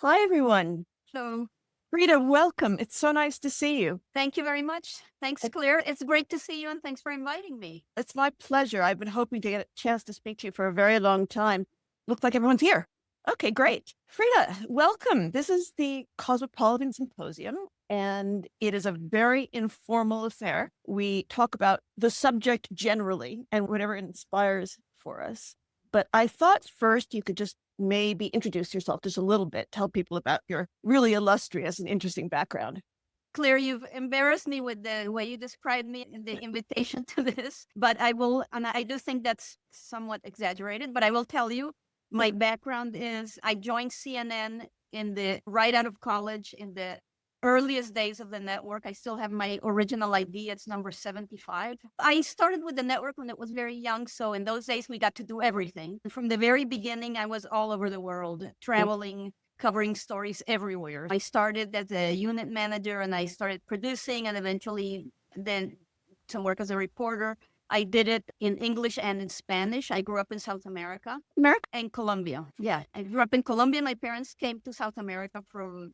Hi, everyone. So Frida, welcome. It's so nice to see you. thank you very much. Thanks, Claire. It's great to see you and thanks for inviting me. It's my pleasure. I've been hoping to get a chance to speak to you for a very long time. Looks like everyone's here. Okay, great. Frida, welcome. This is the Cosmopolitan Symposium, and it is a very informal affair. We talk about the subject generally and whatever it inspires for us. But I thought first you could just maybe introduce yourself just a little bit, tell people about your really illustrious and interesting background. Claire, you've embarrassed me with the way you described me in the invitation to this, but I will, and I do think that's somewhat exaggerated, but I will tell you my background is I joined CNN right out of college in the earliest days of the network. I still have my original ID. It's number 75. I started with the network when it was very young. So in those days, we got to do everything. And from the very beginning, I was all over the world, traveling, covering stories everywhere. I started as a unit manager and I started producing and eventually then some work as a reporter. I did it in English and in Spanish. I grew up in South America and Colombia. Yeah, I grew up in Colombia. My parents came to South America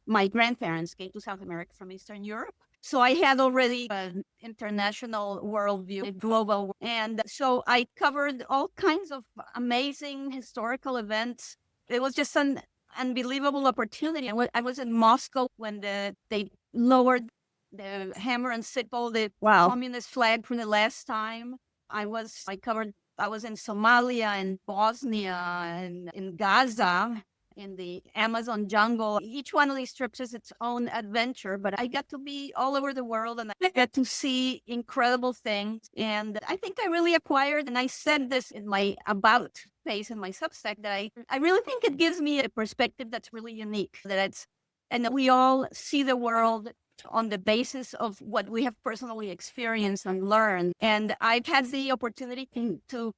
my grandparents came to South America from Eastern Europe. So I had already an international worldview, a global. And so I covered all kinds of amazing historical events. It was just an unbelievable opportunity. I was in Moscow when they lowered the hammer and sickle, the communist flag for the last time. I was in Somalia and Bosnia and in Gaza, in the Amazon jungle. Each one of these trips is its own adventure, but I got to be all over the world and I got to see incredible things. And I think I really acquired, and I said this in my about page in my Substack, that I really think it gives me a perspective that's really unique, and that we all see the world on the basis of what we have personally experienced and learned. And I've had the opportunity to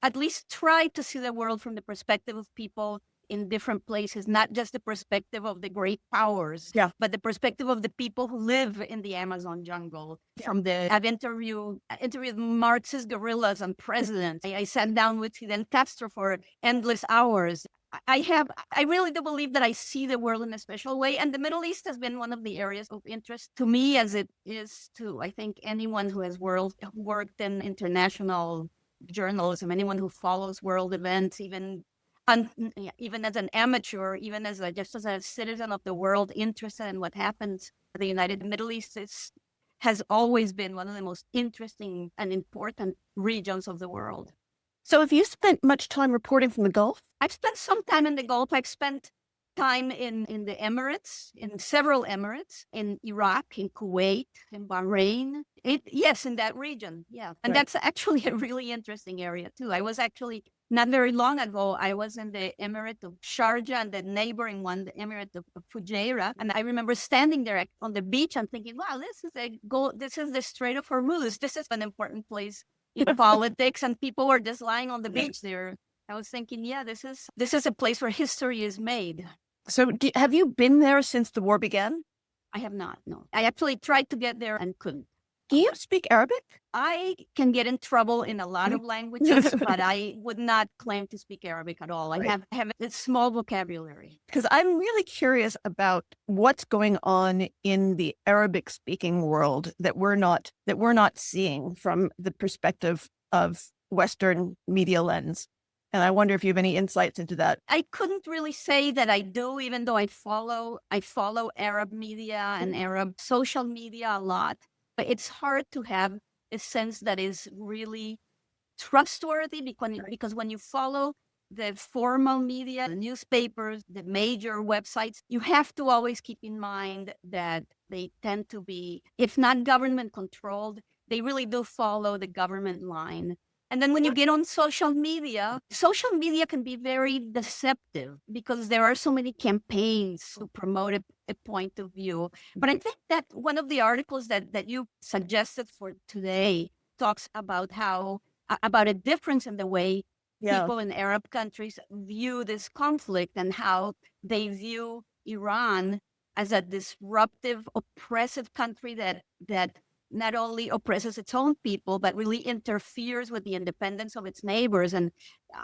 at least try to see the world from the perspective of people in different places, not just the perspective of the great powers, but the perspective of the people who live in the Amazon jungle. I've interviewed Marxist guerrillas and presidents. I sat down with Fidel Castro for endless hours. I really do believe that I see the world in a special way. And the Middle East has been one of the areas of interest to me, as it is to, I think, anyone who has worked in international journalism, anyone who follows world events, even as an amateur, even just as a citizen of the world interested in what happens in the Middle East has always been one of the most interesting and important regions of the world. So have you spent much time reporting from the Gulf? I've spent some time in the Gulf. I've spent time in the Emirates, in several Emirates, in Iraq, in Kuwait, in Bahrain. Yes, in that region. Yeah. And that's actually a really interesting area too. I was actually not very long ago, I was in the Emirate of Sharjah and the neighboring one, the Emirate of Fujairah. And I remember standing there on the beach and thinking, wow, this is the Strait of Hormuz. This is an important place in politics, and people were just lying on the beach there. I was thinking, yeah, this is a place where history is made. So have you been there since the war began? I have not, no. I actually tried to get there and couldn't. Do you speak Arabic? I can get in trouble in a lot of languages, but I would not claim to speak Arabic at all. I have a small vocabulary. Because I'm really curious about what's going on in the Arabic-speaking world that we're not seeing from the perspective of Western media lens. And I wonder if you have any insights into that. I couldn't really say that I do, even though I follow Arab media and Arab social media a lot. But it's hard to have a sense that is really trustworthy because when you follow the formal media, the newspapers, the major websites, you have to always keep in mind that they tend to be, if not government controlled, they really do follow the government line. And then when you get on social media can be very deceptive because there are so many campaigns to promote a point of view. But I think that one of the articles that you suggested for today talks about about a difference in the way people in Arab countries view this conflict and how they view Iran as a disruptive, oppressive country that not only oppresses its own people, but really interferes with the independence of its neighbors. And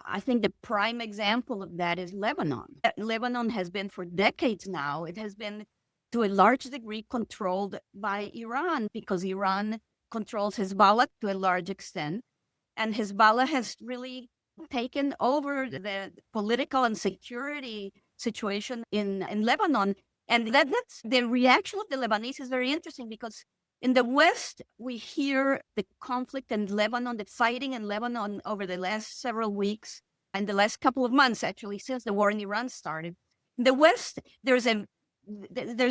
I think the prime example of that is Lebanon. Lebanon has been for decades now, it has been to a large degree controlled by Iran, because Iran controls Hezbollah to a large extent. And Hezbollah has really taken over the political and security situation in Lebanon. And that's the reaction of the Lebanese is very interesting, because in the West, we hear the conflict in Lebanon, the fighting in Lebanon over the last several weeks and the last couple of months, actually, since the war in Iran started. In the West, there's a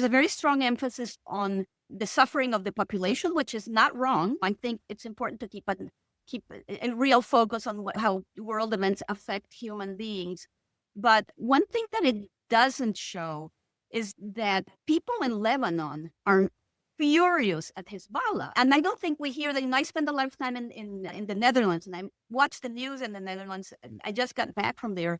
very strong emphasis on the suffering of the population, which is not wrong. I think it's important to keep a real focus on how world events affect human beings. But one thing that it doesn't show is that people in Lebanon are furious at Hezbollah. And I don't think we hear that. I spent a lot of time in the Netherlands, and I watched the news in the Netherlands. I just got back from there.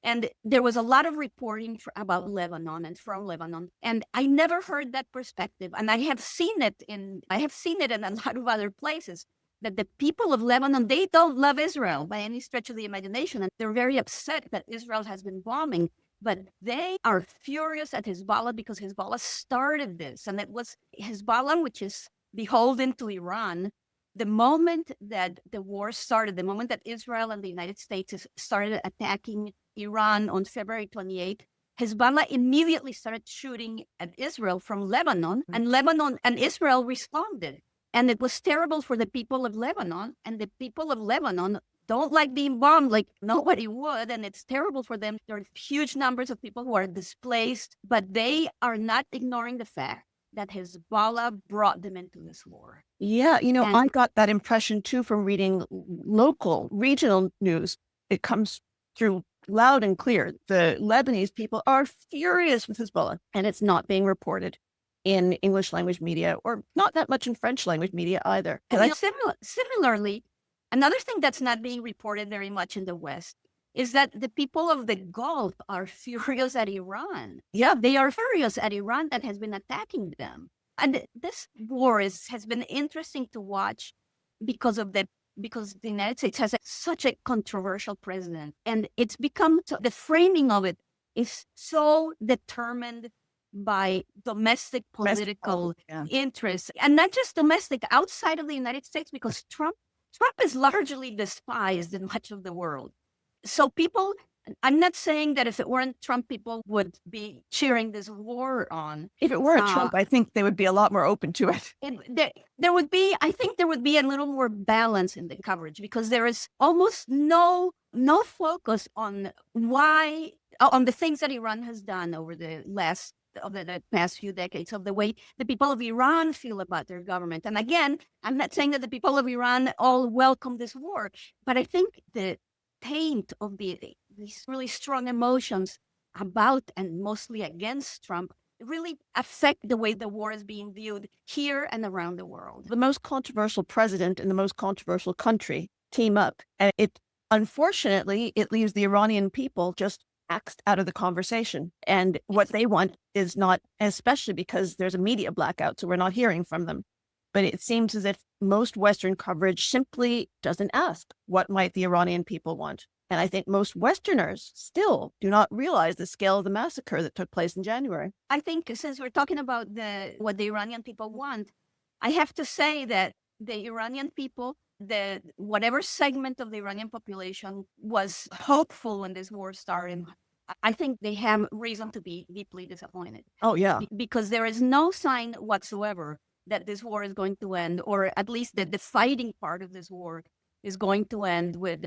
And there was a lot of reporting about Lebanon and from Lebanon. And I never heard that perspective. And I have seen it in a lot of other places, that the people of Lebanon, they don't love Israel by any stretch of the imagination. And they're very upset that Israel has been bombing. But they are furious at Hezbollah because Hezbollah started this. And it was Hezbollah, which is beholden to Iran. The moment that the war started, the moment that Israel and the United States started attacking Iran on February 28th, Hezbollah immediately started shooting at Israel from Lebanon, and Lebanon and Israel responded. And it was terrible for the people of Lebanon, and the people of Lebanon don't like being bombed like nobody would, and it's terrible for them. There are huge numbers of people who are displaced, but they are not ignoring the fact that Hezbollah brought them into this war. Yeah, I got that impression too from reading local, regional news. It comes through loud and clear. The Lebanese people are furious with Hezbollah, and it's not being reported in English language media, or not that much in French language media either. And similarly, another thing that's not being reported very much in the West is that the people of the Gulf are furious at Iran. Yeah, they are furious at Iran that has been attacking them. And this war has been interesting to watch because the United States has such a controversial president, and it's become the framing of it is so determined by domestic political interests, and not just domestic, outside of the United States, because Trump is largely despised in much of the world. So people, I'm not saying that if it weren't Trump, people would be cheering this war on. If it weren't Trump, I think they would be a lot more open to it. There would be a little more balance in the coverage, because there is almost no focus on on the things that Iran has done over the past few decades, of the way the people of Iran feel about their government. And again, I'm not saying that the people of Iran all welcome this war, but I think the taint of these really strong emotions about and mostly against Trump really affect the way the war is being viewed here and around the world. The most controversial president in the most controversial country team up, and unfortunately, it leaves the Iranian people just axed out of the conversation. And what they want is not, especially because there's a media blackout, so we're not hearing from them. But it seems as if most Western coverage simply doesn't ask, what might the Iranian people want? And I think most Westerners still do not realize the scale of the massacre that took place in January. I think since we're talking about what the Iranian people want, I have to say that the Iranian people, whatever segment of the Iranian population was hopeful when this war started, I think they have reason to be deeply disappointed. Oh, yeah. Because there is no sign whatsoever that this war is going to end, or at least that the fighting part of this war is going to end with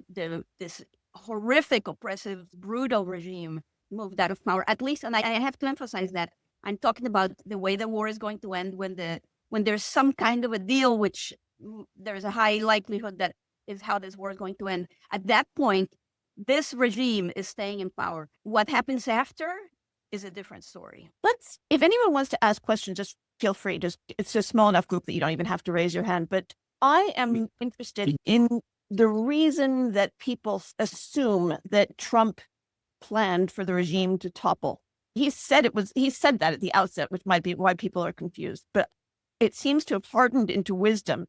this horrific, oppressive, brutal regime moved out of power. At least, and I have to emphasize that I'm talking about the way the war is going to end when there's some kind of a deal, which there's a high likelihood that is how this war is going to end. At that point, this regime is staying in power. What happens after is a different story. If anyone wants to ask questions, just feel free. It's a small enough group that you don't even have to raise your hand. But I am interested in the reason that people assume that Trump planned for the regime to topple. He said that at the outset, which might be why people are confused. But it seems to have hardened into wisdom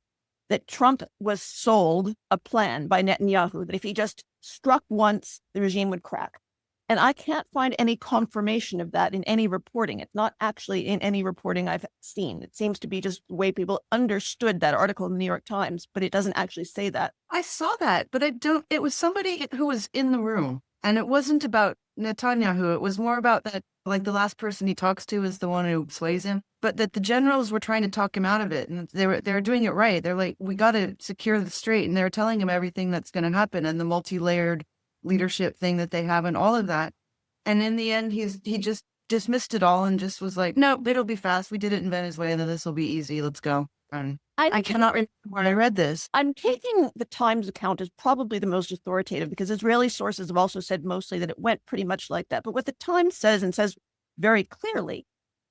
that Trump was sold a plan by Netanyahu that if he just struck once, the regime would crack. And I can't find any confirmation of that in any reporting. It's not actually in any reporting I've seen. It seems to be just the way people understood that article in the New York Times, but it doesn't actually say that. I saw that, but it was somebody who was in the room, and it wasn't about Netanyahu. It was more about that, like the last person he talks to is the one who sways him, but that the generals were trying to talk him out of it, and they were doing it right. They're like, we got to secure the strait, and they're telling him everything that's going to happen and the multi-layered leadership thing that they have and all of that. And in the end, he just dismissed it all and just was like, no, it'll be fast. We did it in Venezuela. This will be easy. Let's go. And I cannot remember when I read this. I'm taking the Times account as probably the most authoritative because Israeli sources have also said mostly that it went pretty much like that. But what the Times says, and says very clearly,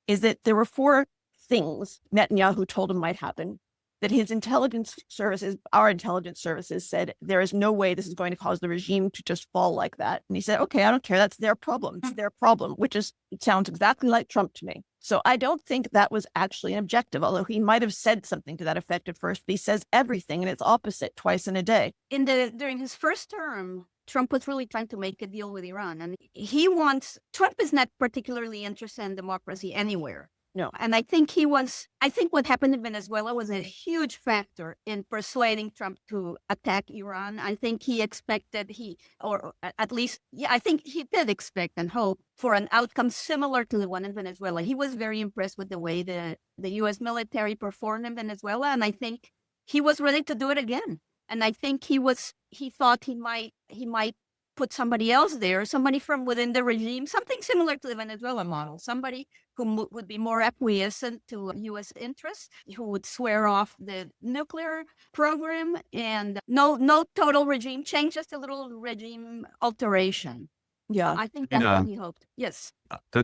is that there were 4 things Netanyahu told him might happen, that his intelligence services, our intelligence services, said there is no way this is going to cause the regime to just fall like that. And he said, okay, I don't care. That's their problem. It's their problem, which is, it sounds exactly like Trump to me. So I don't think that was actually an objective, although he might have said something to that effect at first, but he says everything and its opposite twice in a day. During his first term, Trump was really trying to make a deal with Iran. And Trump is not particularly interested in democracy anywhere. No. And I think what happened in Venezuela was a huge factor in persuading Trump to attack Iran. I think he expected I think he did expect and hope for an outcome similar to the one in Venezuela. He was very impressed with the way the U.S. military performed in Venezuela. And I think he was ready to do it again. And I think he thought he might put somebody else there, somebody from within the regime, something similar to the Venezuela model, somebody who would be more acquiescent to U.S. interests, who would swear off the nuclear program, and no total regime change, just a little regime alteration. Yeah. I think that's what he hoped. Yes.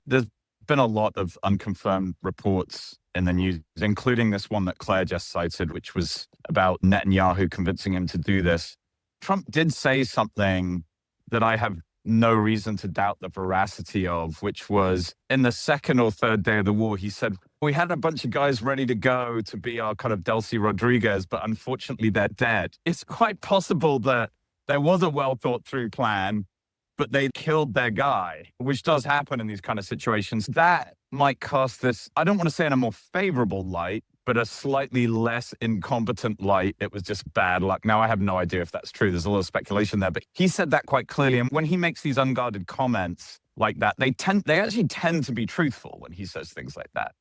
There's been a lot of unconfirmed reports in the news, including this one that Claire just cited, which was about Netanyahu convincing him to do this. Trump did say something that I have no reason to doubt the veracity of, which was in the 2nd or 3rd day of the war, he said, we had a bunch of guys ready to go to be our kind of Delcy Rodriguez, but unfortunately they're dead. It's quite possible that there was a well thought through plan, but they killed their guy, which does happen in these kind of situations. That might cast this, I don't want to say in a more favorable light, but a slightly less incompetent light. It was just bad luck. Now, I have no idea if that's true. There's a lot of speculation there, but he said that quite clearly. And when he makes these unguarded comments like that, they actually tend to be truthful when he says things like that.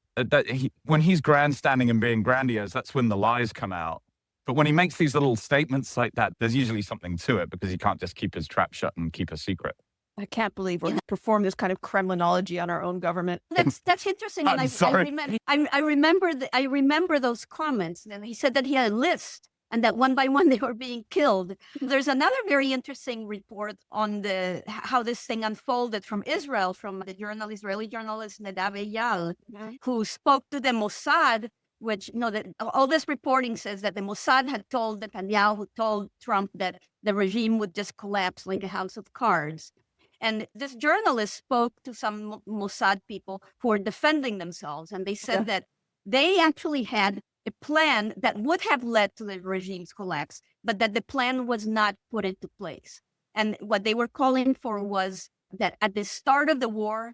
When he's grandstanding and being grandiose, that's when the lies come out. But when he makes these little statements like that, there's usually something to it because he can't just keep his trap shut and keep a secret. I can't believe we're perform this kind of Kremlinology on our own government. That's interesting. And I remember those comments. And he said that he had a list and that one by one they were being killed. There's another very interesting report on how this thing unfolded from Israel, from the Israeli journalist Nadav Eyal, who spoke to the Mossad, which, that all this reporting says that the Mossad had told Netanyahu, who told Trump that the regime would just collapse like a house of cards. And this journalist spoke to some Mossad people who were defending themselves. And they said that they actually had a plan that would have led to the regime's collapse, but that the plan was not put into place. And what they were calling for was that at the start of the war,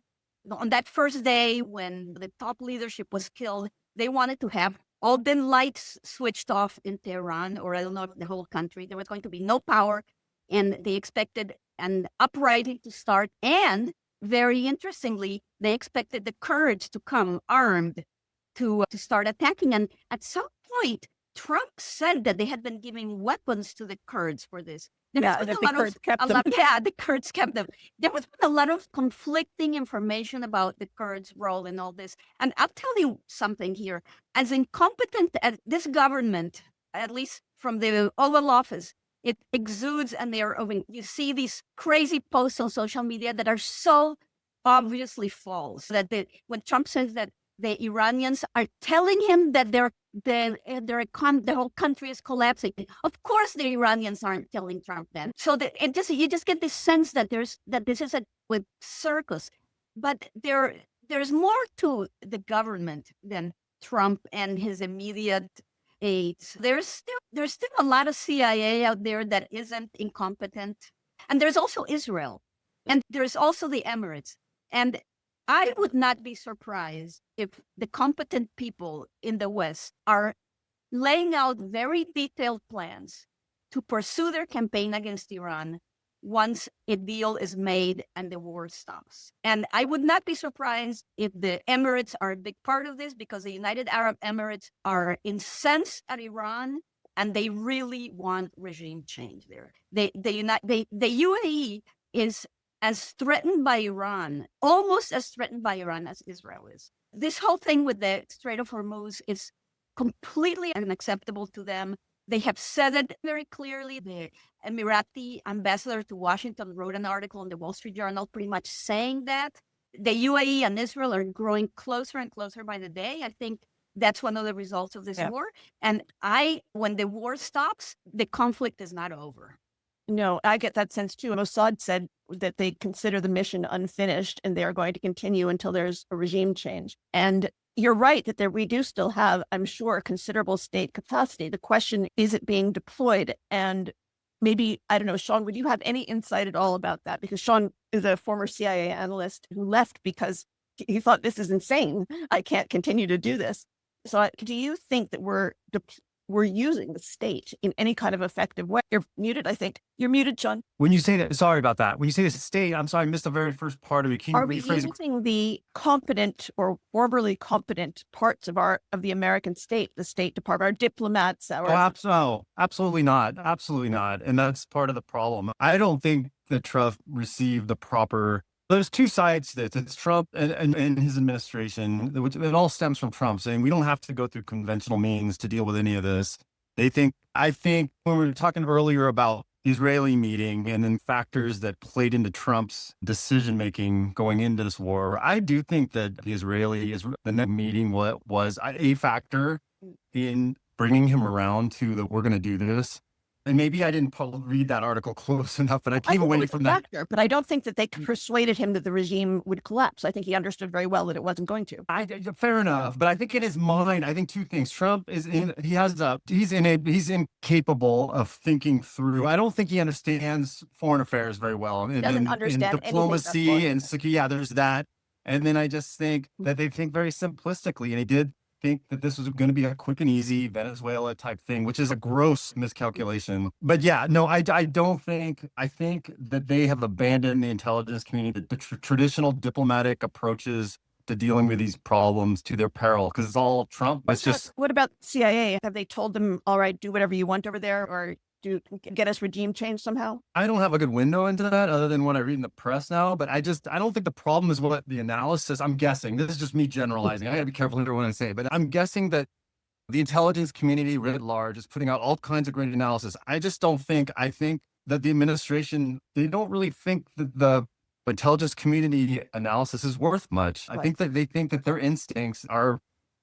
on that first day when the top leadership was killed, they wanted to have all the lights switched off in Tehran, or I don't know, the whole country. There was going to be no power. And they expected an uprising to start. And very interestingly, they expected the Kurds to come armed to start attacking. And at some point, Trump said that they had been giving weapons to the Kurds for this. The Kurds kept them. The Kurds kept them. There was a lot of conflicting information about the Kurds' role in all this. And I'll tell you something here. As incompetent as this government, at least from the Oval Office, it exudes, and you see these crazy posts on social media that are so obviously false. That when Trump says that the Iranians are telling him that the whole country is collapsing, of course the Iranians aren't telling Trump that. So you just get this sense that this is a circus. But there's more to the government than Trump and his immediate aides. There's still a lot of CIA out there that isn't incompetent. And there's also Israel. And there's also the Emirates. And I would not be surprised if the competent people in the West are laying out very detailed plans to pursue their campaign against Iran once a deal is made and the war stops. And I would not be surprised if the Emirates are a big part of this, because the United Arab Emirates are incensed at Iran and they really want regime change there. The UAE is as threatened by Iran, almost as threatened by Iran as Israel is. This whole thing with the Strait of Hormuz is completely unacceptable to them. They have said it very clearly. The Emirati ambassador to Washington wrote an article in the Wall Street Journal pretty much saying that. The UAE and Israel are growing closer and closer by the day. I think that's one of the results of this war. And when the war stops, the conflict is not over. No, I get that sense too. Mossad said that they consider the mission unfinished and they are going to continue until there's a regime change. And you're right that we do still have, I'm sure, considerable state capacity. The question, is it being deployed? And maybe, I don't know, Sean, would you have any insight at all about that? Because Sean is a former CIA analyst who left because he thought, this is insane. I can't continue to do this. So do you think that we're using the state in any kind of effective way? You're muted, I think. You're muted, Sean. When you say that, sorry about that. When you say the state, I'm sorry, I missed the very first part of it. Can you Are we rephrase? using the competent or formerly competent parts of the American state, the State Department, our diplomats, Absolutely not. Absolutely not. And that's part of the problem. I don't think that Trump received the proper. There's two sides to this. It's Trump and his administration, which it all stems from Trump saying we don't have to go through conventional means to deal with any of this. I think when we were talking earlier about the Israeli meeting and then factors that played into Trump's decision-making going into this war, I do think that the meeting was a factor in bringing him around to we're going to do this. And maybe I didn't read that article close enough, but I came away from that. But I don't think that they persuaded him that the regime would collapse. I think he understood very well that it wasn't going to. Fair enough, but I think in his mind, I think two things. Trump he's incapable of thinking through. I don't think he understands foreign affairs very well. Doesn't understand diplomacy and security. Yeah, there's that. And then I just think that they think very simplistically, and he did think that this was going to be a quick and easy Venezuela type thing, which is a gross miscalculation. But yeah, no, I don't think, I think that they have abandoned the intelligence community, the traditional diplomatic approaches to dealing with these problems to their peril, because it's all Trump. What about CIA? Have they told them, all right, do whatever you want over there, or get us regime change somehow? I don't have a good window into that other than what I read in the press now, but I don't think the problem is what the analysis, I'm guessing, this is just me generalizing. I gotta be careful here what I say, but I'm guessing that the intelligence community writ large is putting out all kinds of great analysis. I think that the administration, they don't really think that the intelligence community analysis is worth much. Right. I think that they think that their instincts are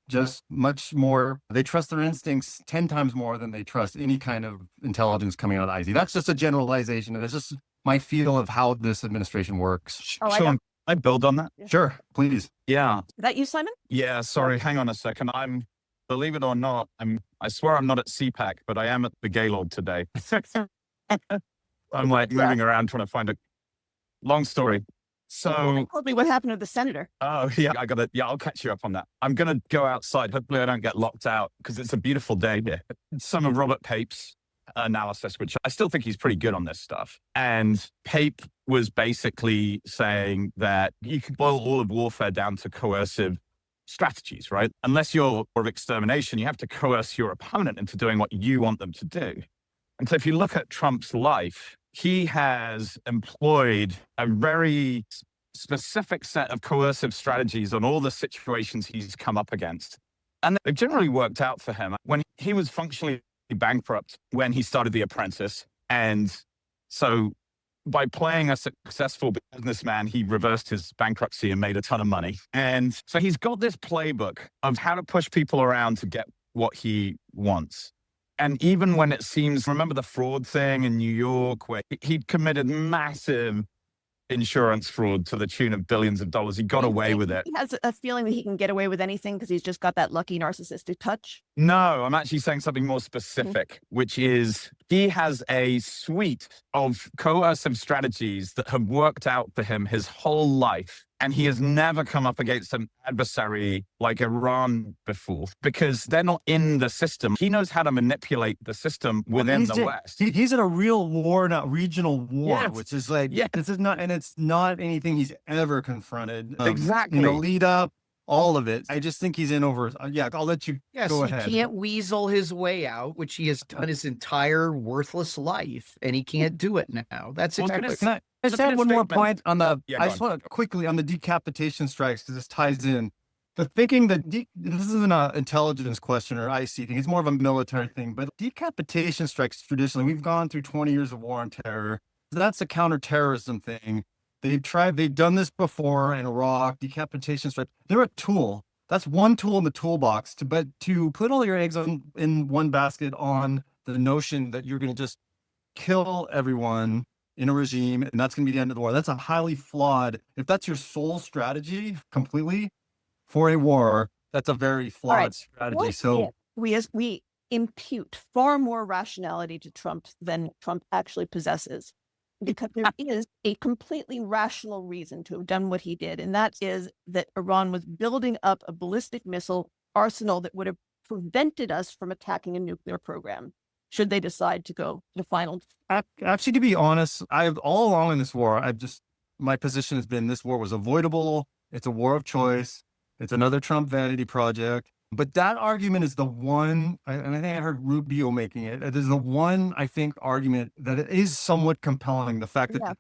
just much more, they trust their instincts 10 times more than they trust any kind of intelligence coming out of IZ. That's just a generalization. That's just my feel of how this administration works. Sean, I build on that? Yeah. Sure, please. Yeah. Is that you, Simon? Yeah, sorry, hang on a second. Believe it or not, I swear I'm not at CPAC, but I am at the Gaylord today. I'm moving around trying to find a long story. So told me what happened to the senator. Oh yeah, I'll catch you up on that. I'm going to go outside. Hopefully I don't get locked out because it's a beautiful day here. Some of Robert Pape's analysis, which I still think he's pretty good on this stuff. And Pape was basically saying that you could boil all of warfare down to coercive strategies, right? Unless you're war of extermination, you have to coerce your opponent into doing what you want them to do. And so if you look at Trump's life, he has employed a very specific set of coercive strategies on all the situations he's come up against. And they've generally worked out for him. When he was functionally bankrupt when he started The Apprentice. And so by playing a successful businessman, he reversed his bankruptcy and made a ton of money. And so he's got this playbook of how to push people around to get what he wants. And even when it seems, remember the fraud thing in New York where he'd committed massive insurance fraud to the tune of billions of dollars. He got away with it. He has a feeling that he can get away with anything because he's just got that lucky narcissistic touch. No, I'm actually saying something more specific, which is he has a suite of coercive strategies that have worked out for him his whole life. And he has never come up against an adversary like Iran before because they're not in the system. He knows how to manipulate the system within the West. He's in a real war, not regional war, Yes. which is like, Yes. this is not, and it's not anything he's ever confronted. Exactly. You know, lead up, all of it. I just think he's in over. Yeah, I'll let you go ahead. He can't weasel his way out, which he has done his entire worthless life, and he can't do it now. That's Well, exactly. Can I just Look at add his one more statement. point on the? Yeah, I go just on. want to quickly on the decapitation strikes because this ties in. The thinking that this isn't an intelligence question or IC thing; it's more of a military thing. But decapitation strikes traditionally, we've gone through 20 years of war on terror. That's a counterterrorism thing. They've done this before in Iraq. Decapitation strikes. They're a tool. That's one tool in the toolbox. But to put all your eggs in one basket on the notion that you're going to just kill everyone in a regime and that's going to be the end of the war. That's a highly flawed. If that's your sole strategy completely for a war, that's a very flawed right. strategy. What So if we impute far more rationality to Trump than Trump actually possesses, because there is a completely rational reason to have done what he did, and that is that Iran was building up a ballistic missile arsenal that would have prevented us from attacking a nuclear program should they decide to go to the final. actually, to be honest, I've all along in this war, my position has been this war was avoidable. It's a war of choice. It's another Trump vanity project. But that argument is the one, and I think I heard Rubio making it. It is the one, I think, argument that it is somewhat compelling. The fact that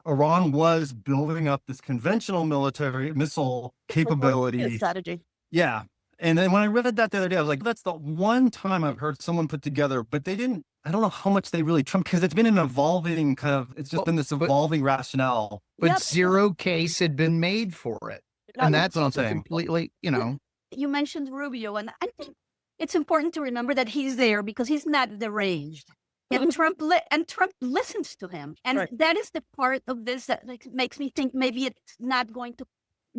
Iran was building up this conventional military missile capability. Strategy. Yeah. And then when I read that the other day, I was like, that's the one time I've heard someone put together, but they didn't, I don't know how much they really Trump, because it's been an evolving kind of, it's just been this evolving rationale. But zero case had been made for it. And that's what I'm saying. Completely, you know. You mentioned Rubio, and I think it's important to remember that he's there because he's not deranged. And Trump listens to him. And that is the part of this that makes me think maybe it's not going to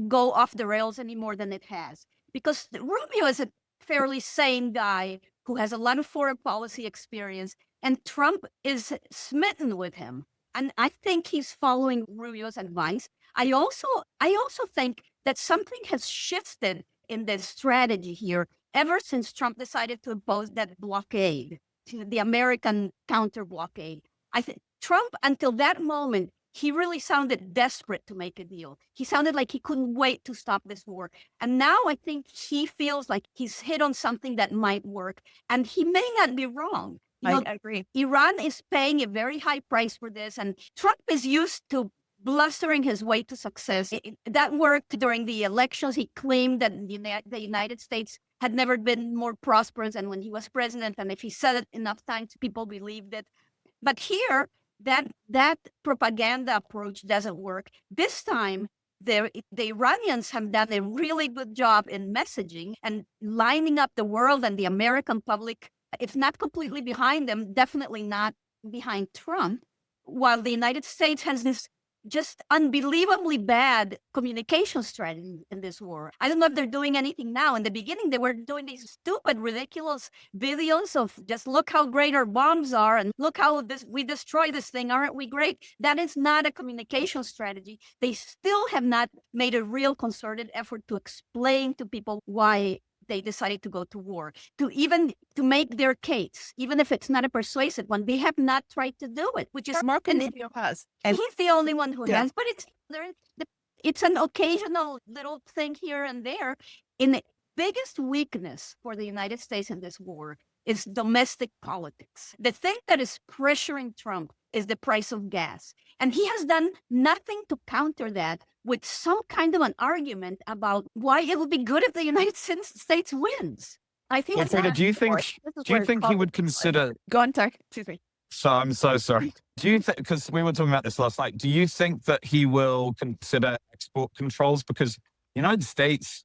go off the rails any more than it has. Because Rubio is a fairly sane guy who has a lot of foreign policy experience, and Trump is smitten with him. And I think he's following Rubio's advice. I also think that something has shifted in the strategy here ever since Trump decided to impose that blockade, the American counter blockade. I think Trump, until that moment, he really sounded desperate to make a deal. He sounded like he couldn't wait to stop this war. And now I think he feels like he's hit on something that might work. And he may not be wrong. I agree. Iran is paying a very high price for this. And Trump is used to blustering his way to success. That worked during the elections. He claimed that the United States had never been more prosperous than when he was president. And if he said it enough times, people believed it. But here, that propaganda approach doesn't work. This time, the Iranians have done a really good job in messaging and lining up the world and the American public. It's not completely behind them, definitely not behind Trump, while the United States has this just unbelievably bad communication strategy in this war. I don't know if they're doing anything now. In the beginning, they were doing these stupid, ridiculous videos of just look how great our bombs are and look how we destroy this thing. Aren't we great? That is not a communication strategy. They still have not made a real concerted effort to explain to people why they decided to go to war, to make their case, even if it's not a persuasive one. They have not tried to do it, which is Marco Rubio has. and he's the only one who has, but it's an occasional little thing here and there. In the biggest weakness for the United States in this war is domestic politics. The thing that is pressuring Trump is the price of gas. And he has done nothing to counter that with some kind of an argument about why it would be good if the United States wins. I think. Well, Frida, do you think he would consider? Go on, sorry. Excuse me. So I'm so sorry. Do you think, because we were talking about this last night, do you think that he will consider export controls? Because the United States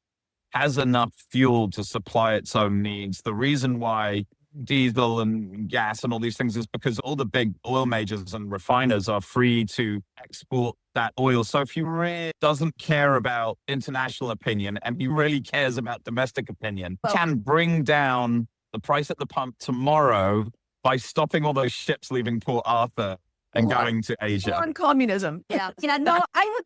has enough fuel to supply its own needs. The reason why diesel and gas and all these things is because all the big oil majors and refiners are free to export that oil. So if he really doesn't care about international opinion and he really cares about domestic opinion, can bring down the price at the pump tomorrow by stopping all those ships leaving Port Arthur and going to Asia. On communism. Yeah. No, I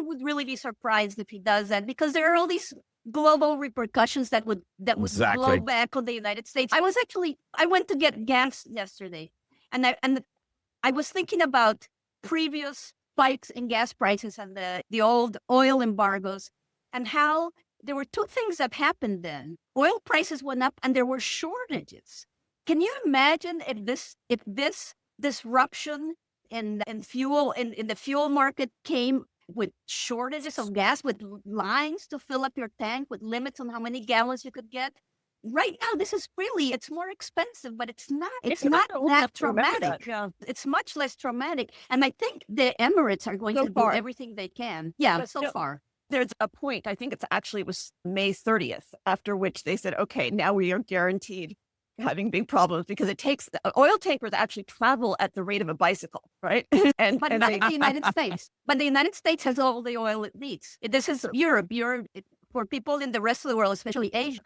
would really be surprised if he does that, because there are all these global repercussions that would blow back on the United States. I went to get gas yesterday, and I was thinking about previous spikes in gas prices and the old oil embargoes, and how there were two things that happened then. Oil prices went up and there were shortages. Can you imagine if this disruption in fuel in the fuel market came with shortages of gas, with lines to fill up your tank, with limits on how many gallons you could get? Right now, it's more expensive, but it's not that traumatic. Yeah. It's much less traumatic. And I think the Emirates are going to do everything they can. Yeah, but so far. There's a point, I think it was May 30th, after which they said, okay, now we are guaranteed having big problems, because oil tankers actually travel at the rate of a bicycle, right? But not the United States. But the United States has all the oil it needs. This is Europe. For people in the rest of the world, especially Asia.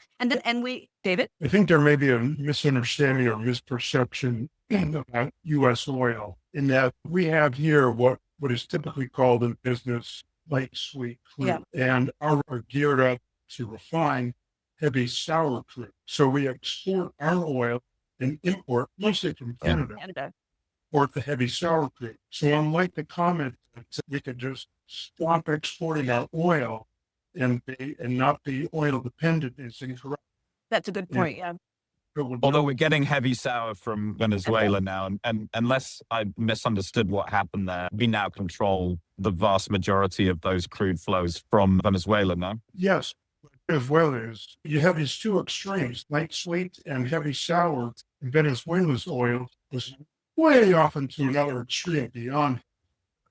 David? I think there may be a misunderstanding or misperception about U.S. oil, in that we have here what is typically called in business light sweet crude, and are geared up to refine heavy sour crude. So we export our oil and import, mostly from Canada, import the heavy sour crude. So unlike the comment that we could just stop exporting our oil and not be oil dependent, is incorrect. That's a good point, yeah. Although we're getting heavy sour from Venezuela now, and unless I misunderstood what happened there, we now control the vast majority of those crude flows from Venezuela now. Yes. As well as you have these two extremes, light sweet and heavy sour. Venezuela's oil was way off into another extreme beyond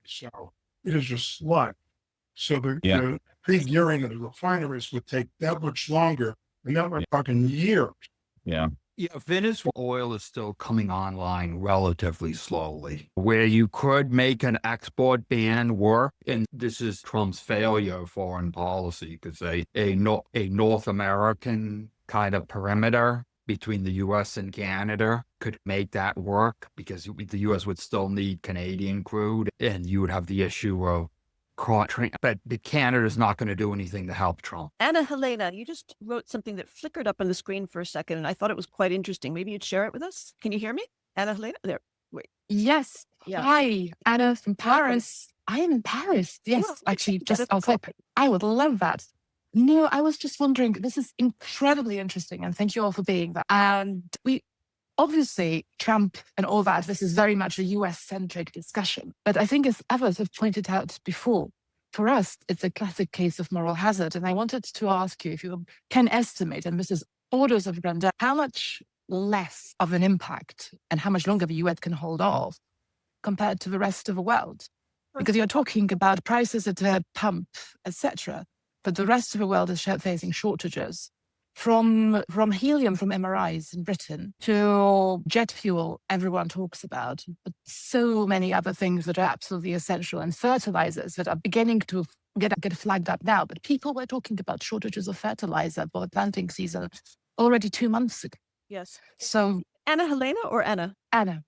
sour. It is just sludge. So the pre-gearing of the refineries would take that much longer, and now we're talking years. Yeah. Yeah, Venezuela oil is still coming online relatively slowly, where you could make an export ban work. And this is Trump's failure of foreign policy, because a North American kind of perimeter between the U.S. and Canada could make that work, because the U.S. would still need Canadian crude, and you would have the issue of but Canada's not going to do anything to help Trump. Anna Helena, you just wrote something that flickered up on the screen for a second, and I thought it was quite interesting. Maybe you'd share it with us. Can you hear me? Anna Helena? There. Wait. Yes. Yeah. Hi, Anna from Paris. I am in Paris. Yes, actually, just outside. I would love that. No, I was just wondering, this is incredibly interesting, and thank you all for being there. And obviously, Trump and all that, this is very much a US-centric discussion. But I think, as others have pointed out before, for us, it's a classic case of moral hazard. And I wanted to ask you if you can estimate, and this is orders of grandeur, how much less of an impact and how much longer the US can hold off compared to the rest of the world? Because you're talking about prices at the pump, etc. But the rest of the world is facing shortages. From helium from MRIs in Britain to jet fuel, everyone talks about, but so many other things that are absolutely essential, and fertilizers that are beginning to get flagged up now. But people were talking about shortages of fertilizer for the planting season already 2 months ago. Yes. So Anna Helena or Anna? Anna.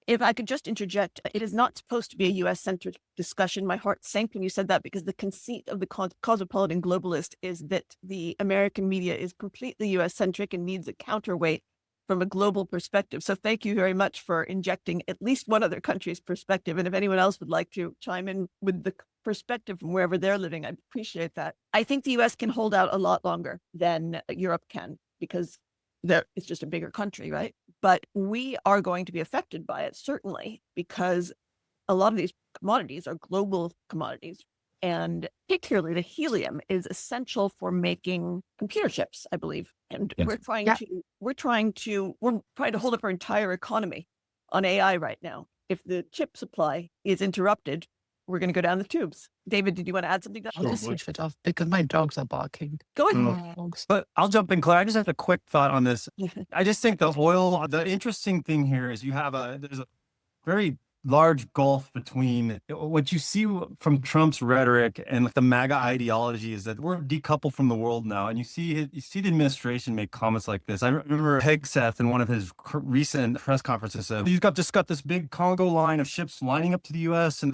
If I could just interject, it is not supposed to be a US-centered discussion. My heart sank when you said that, because the conceit of the cosmopolitan globalist is that the American media is completely US-centric and needs a counterweight from a global perspective. So thank you very much for injecting at least one other country's perspective. And if anyone else would like to chime in with the perspective from wherever they're living, I'd appreciate that. I think the US can hold out a lot longer than Europe can, because it's just a bigger country, right? But we are going to be affected by it, certainly, because a lot of these commodities are global commodities. And particularly the helium is essential for making computer chips, I believe. And we're trying to hold up our entire economy on AI right now. If the chip supply is interrupted, we're going to go down the tubes. David, did you want to add something to I'll that? just switch it off because my dogs are barking. Go ahead. Dogs. But I'll jump in, Claire. I just have a quick thought on this. I just think the interesting thing here is there's a very large gulf between what you see from Trump's rhetoric and the MAGA ideology is that we're decoupled from the world now. And you see the administration make comments like this. I remember Hegseth in one of his recent press conferences said, you've just got this big Congo line of ships lining up to the U.S.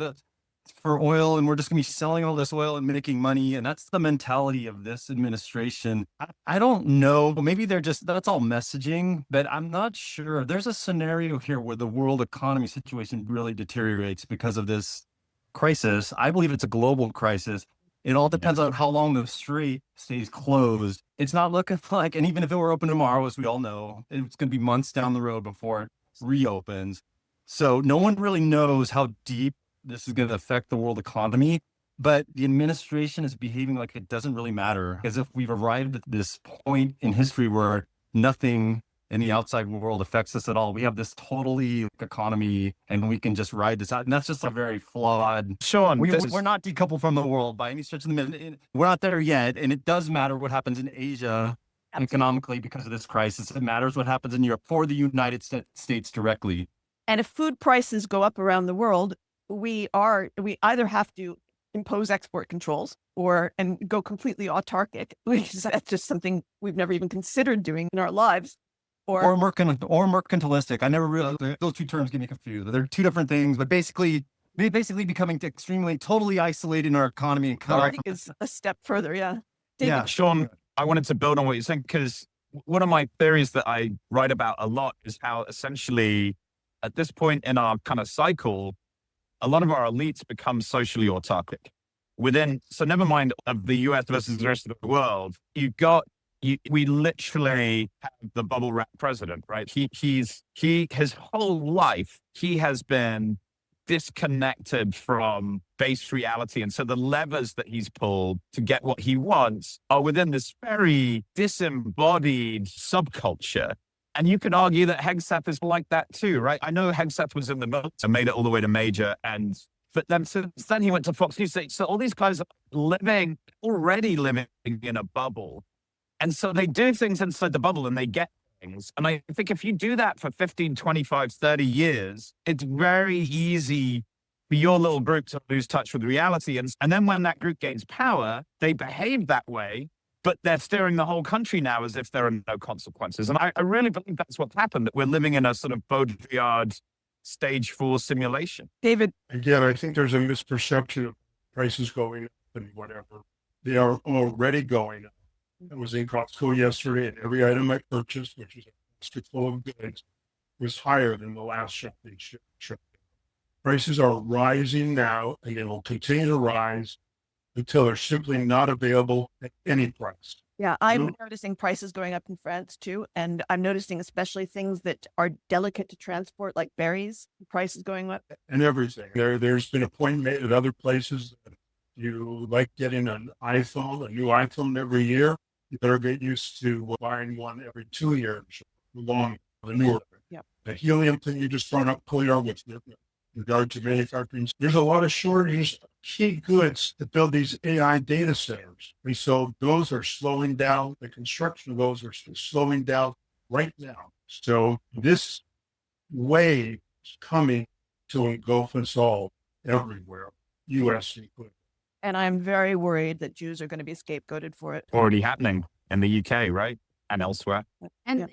for oil, and we're just going to be selling all this oil and making money. And that's the mentality of this administration. I don't know. Maybe that's all messaging, but I'm not sure. There's a scenario here where the world economy situation really deteriorates because of this crisis. I believe it's a global crisis. It all depends on how long the strait stays closed. It's not looking like, and even if it were open tomorrow, as we all know, it's going to be months down the road before it reopens. So no one really knows how deep this is going to affect the world economy, but the administration is behaving like it doesn't really matter, as if we've arrived at this point in history where nothing in the outside world affects us at all. We have this totally economy and we can just ride this out. And that's just a very flawed. Sean, We're not decoupled from the world by any stretch of the minute. We're not there yet. And it does matter what happens in Asia economically because of this crisis. It matters what happens in Europe for the United States directly. And if food prices go up around the world, we either have to impose export controls and go completely autarkic, because that's just something we've never even considered doing in our lives, or mercantilistic. I never realized those two terms get me confused. They're two different things, but basically becoming totally isolated in our economy. And I think is a step further. Yeah. David? Yeah. Sean, I wanted to build on what you're saying, because one of my theories that I write about a lot is how essentially at this point in our kind of cycle, a lot of our elites become socially autarkic so never mind of the US versus the rest of the world, we literally have the bubble wrap president, right? His whole life, he has been disconnected from base reality. And so the levers that he's pulled to get what he wants are within this very disembodied subculture. And you could argue that Hegseth is like that too, right? I know Hegseth was in the middle and made it all the way to major. But then since then he went to Fox News. So all these guys are already living in a bubble. And so they do things inside the bubble and they get things. And I think if you do that for 15, 25, 30 years, it's very easy for your little group to lose touch with reality. And then when that group gains power, they behave that way. But they're steering the whole country now as if there are no consequences. And I really believe that's what's happened, that we're living in a sort of Baudrillard stage 4 simulation. David? Again, I think there's a misperception of prices going up and whatever. They are already going up. I was in Costco yesterday, and every item I purchased, which is a basket full of goods, was higher than the last shopping trip. Prices are rising now, and they will continue to rise until they're simply not available at any price. Yeah, I'm noticing prices going up in France too. And I'm noticing especially things that are delicate to transport, like berries, prices going up. And everything. There's been a point made at other places that you like getting a new iPhone every year. You better get used to buying one every 2 years, the newer. Yeah. The helium thing you just brought up clear with regard to manufacturing. There's a lot of shortages of key goods to build these AI data centers. And so those are slowing down. The construction of those are slowing down right now. So this wave is coming to engulf us all everywhere, U.S. included. And I'm very worried that Jews are going to be scapegoated for it. Already happening in the UK, right? And elsewhere. And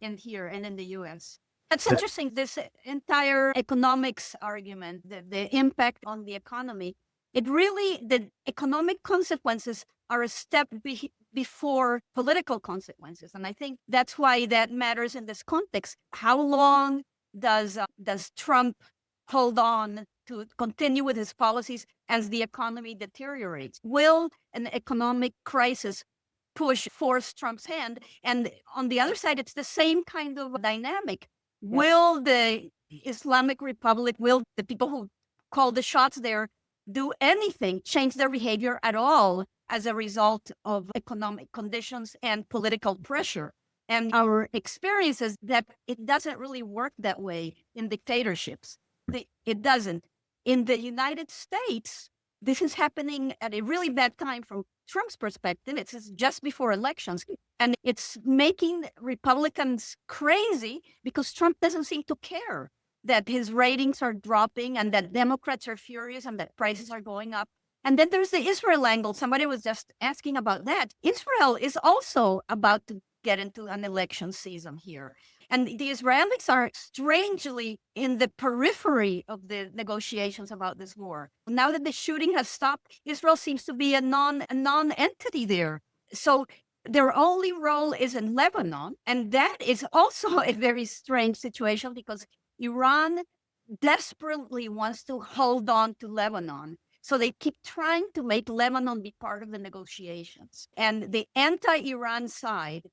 and here and in the US. It's interesting, this entire economics argument, the impact on the economy, the economic consequences are a step before political consequences. And I think that's why that matters in this context. How long does Trump hold on to continue with his policies as the economy deteriorates? Will an economic crisis force Trump's hand? And on the other side, it's the same kind of dynamic. Will the Islamic Republic, will the people who call the shots there do anything, change their behavior at all as a result of economic conditions and political pressure? And our experience is that it doesn't really work that way in dictatorships. It doesn't. in the United States, this is happening at a really bad time from Trump's perspective. It's just before elections. And it's making Republicans crazy because Trump doesn't seem to care that his ratings are dropping and that Democrats are furious and that prices are going up. And then there's the Israel angle. Somebody was just asking about that. Israel is also about to get into an election season here. And the Israelis are strangely in the periphery of the negotiations about this war. Now that the shooting has stopped, Israel seems to be a non-entity there. So their only role is in Lebanon. And that is also a very strange situation because Iran desperately wants to hold on to Lebanon. So they keep trying to make Lebanon be part of the negotiations. And the anti-Iran side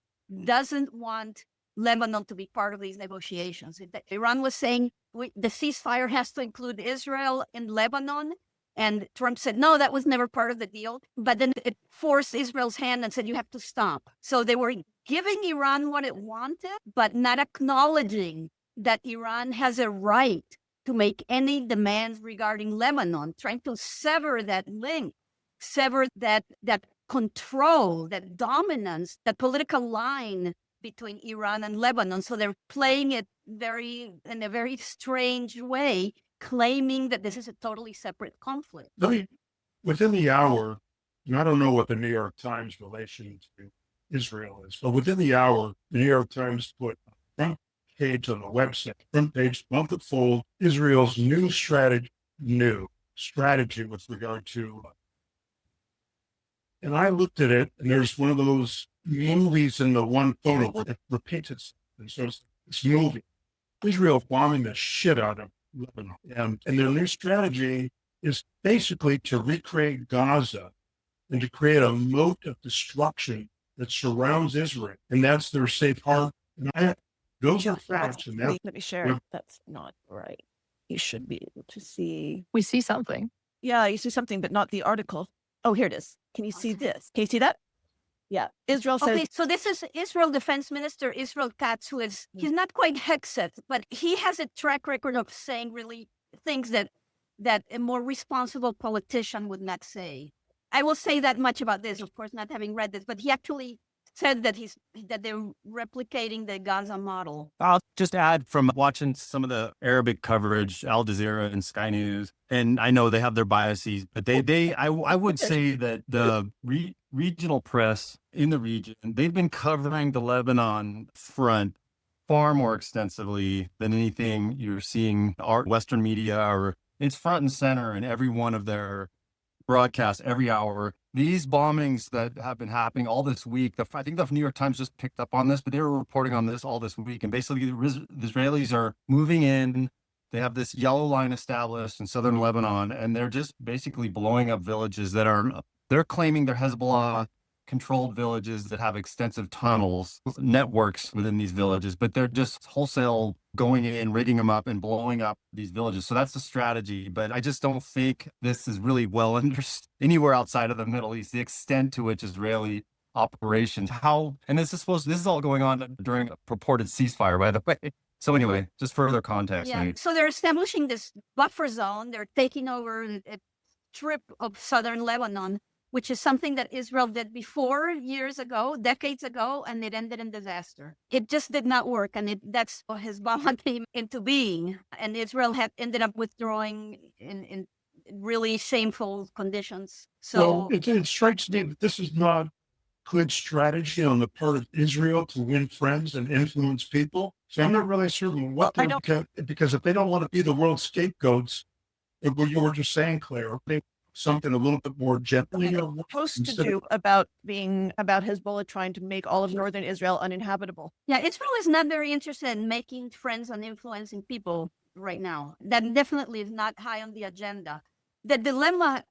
doesn't want Lebanon to be part of these negotiations. Iran was saying the ceasefire has to include Israel and Lebanon. And Trump said, no, that was never part of the deal. But then it forced Israel's hand and said, you have to stop. So they were giving Iran what it wanted, but not acknowledging that Iran has a right to make any demands regarding Lebanon, trying to sever that link, sever that control, that dominance, that political line between Iran and Lebanon. So they're playing it in a very strange way, claiming that this is a totally separate conflict. Within the hour, and I don't know what the New York Times relation to Israel is, but within the hour, the New York Times put front page on the website, front page, multifold, Israel's new strategy with regard to. And I looked at it, and there's one of those movies in the one photo where it repeats itself. And so it's movie. Israel bombing the shit out of Lebanon. And their new strategy is basically to recreate Gaza and to create a moat of destruction that surrounds Israel. And that's their safe harbor. And those are facts. And Let me share. That's not right. You should be able to see. We see something. Yeah, you see something, but not the article. Oh, here it is. Can you see this? Can you see that? Yeah. Israel says. Okay, so this is Israel Defense Minister Israel Katz, who is, he's not quite Hexet, but he has a track record of saying really things that a more responsible politician would not say. I will say that much about this, of course, not having read this, but he actually said that they're replicating the Gaza model. I'll just add from watching some of the Arabic coverage, Al Jazeera and Sky News, and I know they have their biases, but I would say that the regional press in the region, they've been covering the Lebanon front far more extensively than anything you're seeing our Western media, or it's front and center in every one of their broadcasts every hour. These bombings that have been happening all this week, I think the New York Times just picked up on this, but they were reporting on this all this week. And basically the Israelis are moving in. They have this yellow line established in southern Lebanon, and they're just basically blowing up villages they're claiming they're Hezbollah controlled villages that have extensive tunnels, networks within these villages, but they're just wholesale going in, rigging them up and blowing up these villages. So that's the strategy. But I just don't think this is really well understood anywhere outside of the Middle East, the extent to which Israeli operations, and this is all going on during a purported ceasefire, by the way. So anyway, just further context. Yeah. Maybe. So they're establishing this buffer zone. They're taking over a strip of southern Lebanon, which is something that Israel did before years ago, decades ago, and it ended in disaster. It just did not work, and that's how Hezbollah came into being. And Israel had ended up withdrawing in really shameful conditions. So it strikes me that this is not good strategy on the part of Israel to win friends and influence people. So I'm not really certain what because if they don't want to be the world scapegoats, what you were just saying, Claire, they something a little bit more gently. Supposed to do about Hezbollah trying to make all of northern Israel uninhabitable. Yeah, Israel is not very interested in making friends and influencing people right now. That definitely is not high on the agenda. The dilemma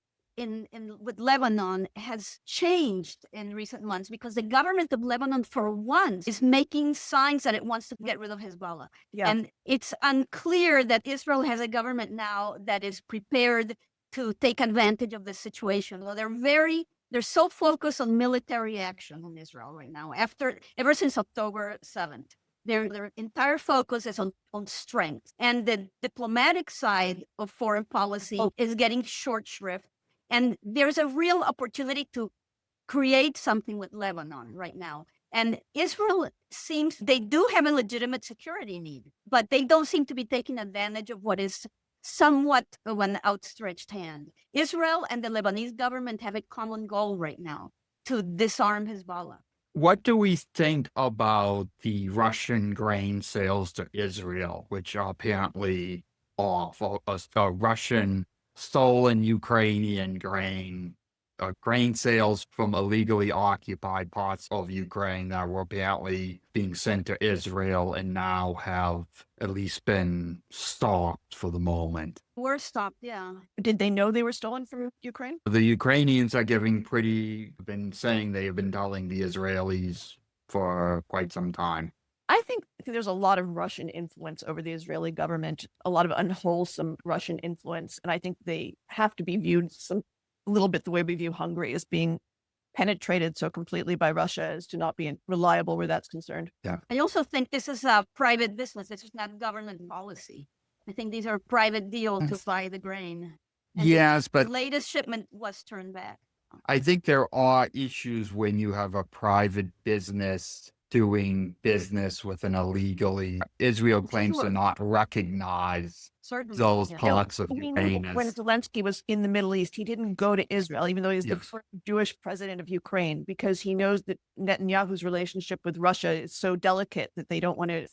with Lebanon has changed in recent months because the government of Lebanon, for once, is making signs that it wants to get rid of Hezbollah. Yeah. And it's unclear that Israel has a government now that is prepared to take advantage of the situation. Well, they're so focused on military action in Israel right now, ever since October 7th. Their entire focus is on strength. And the diplomatic side of foreign policy is getting short shrift. And there's a real opportunity to create something with Lebanon right now. And Israel seems, they do have a legitimate security need, but they don't seem to be taking advantage of what is somewhat of an outstretched hand. Israel and the Lebanese government have a common goal right now, to disarm Hezbollah. What do we think about the Russian grain sales to Israel, which are apparently off? Russian stolen Ukrainian grain sales from illegally occupied parts of Ukraine that were apparently being sent to Israel and now have at least been stopped for the moment. We're stopped, yeah. Did they know they were stolen from Ukraine? The Ukrainians are been saying they have been telling the Israelis for quite some time. I think there's a lot of Russian influence over the Israeli government, a lot of unwholesome Russian influence. And I think they have to be viewed a little bit the way we view Hungary, as being penetrated so completely by Russia as to not be reliable where that's concerned. Yeah. I also think this is a private business. This is not government policy. I think these are private deals to buy the grain. And Yes, but the latest shipment was turned back. I think there are issues when you have a private business doing business with an illegally. Israel claims to not recognize Certainly. those yeah. parts of We know Ukraine when as Zelensky was in the Middle East, he didn't go to Israel, even though he's the first Jewish president of Ukraine, because he knows that Netanyahu's relationship with Russia is so delicate that they don't want to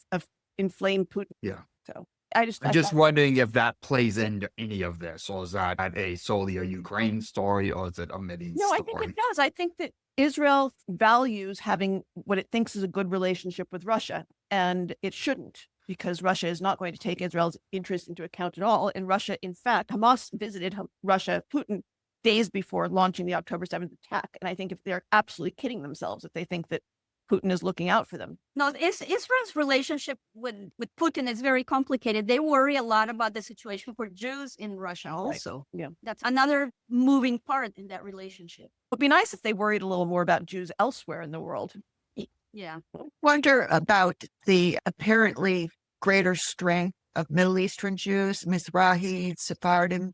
inflame Putin. Yeah. So I'm just wondering if that plays into any of this, or is that solely a Ukraine story, or is it a Middle East No, I story? think it does. I think that Israel values having what it thinks is a good relationship with Russia, and it shouldn't, because Russia is not going to take Israel's interest into account at all. And Russia, in fact, Hamas visited Putin days before launching the October 7th attack. And I think if they're absolutely kidding themselves if they think that Putin is looking out for them. No, Israel's relationship with Putin is very complicated. They worry a lot about the situation for Jews in Russia also. Yeah. That's another moving part in that relationship. It would be nice if they worried a little more about Jews elsewhere in the world. Yeah. Wonder about the apparently greater strength of Middle Eastern Jews, Mizrahi, Sephardim,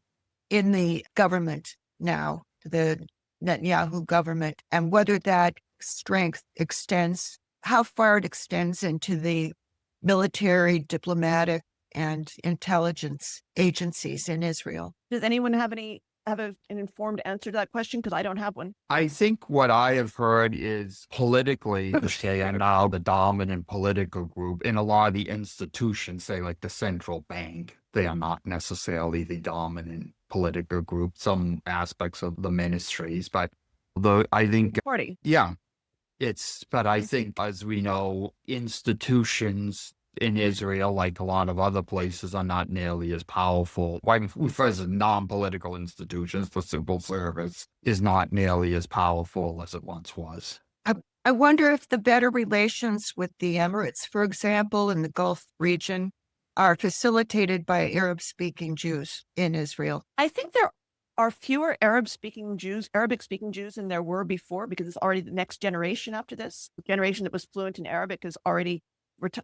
in the government now, the Netanyahu government, and whether that strength extends, how far it extends into the military, diplomatic, and intelligence agencies in Israel. Does anyone have an informed answer to that question? Because I don't have one. I think what I have heard is politically, they are now the dominant political group in a lot of the institutions, say like the central bank. They are not necessarily the dominant political group, some aspects of the ministries, but I think, Party. yeah, but I think, as we know, institutions in Israel, like a lot of other places, are not nearly as powerful. Why refers to non-political institutions, the civil service is not nearly as powerful as it once was. I wonder if the better relations with the Emirates, for example, in the Gulf region, are facilitated by Arab-speaking Jews in Israel. I think there are fewer Arabic-speaking Jews than there were before, because it's already the next generation after this. The generation that was fluent in Arabic is already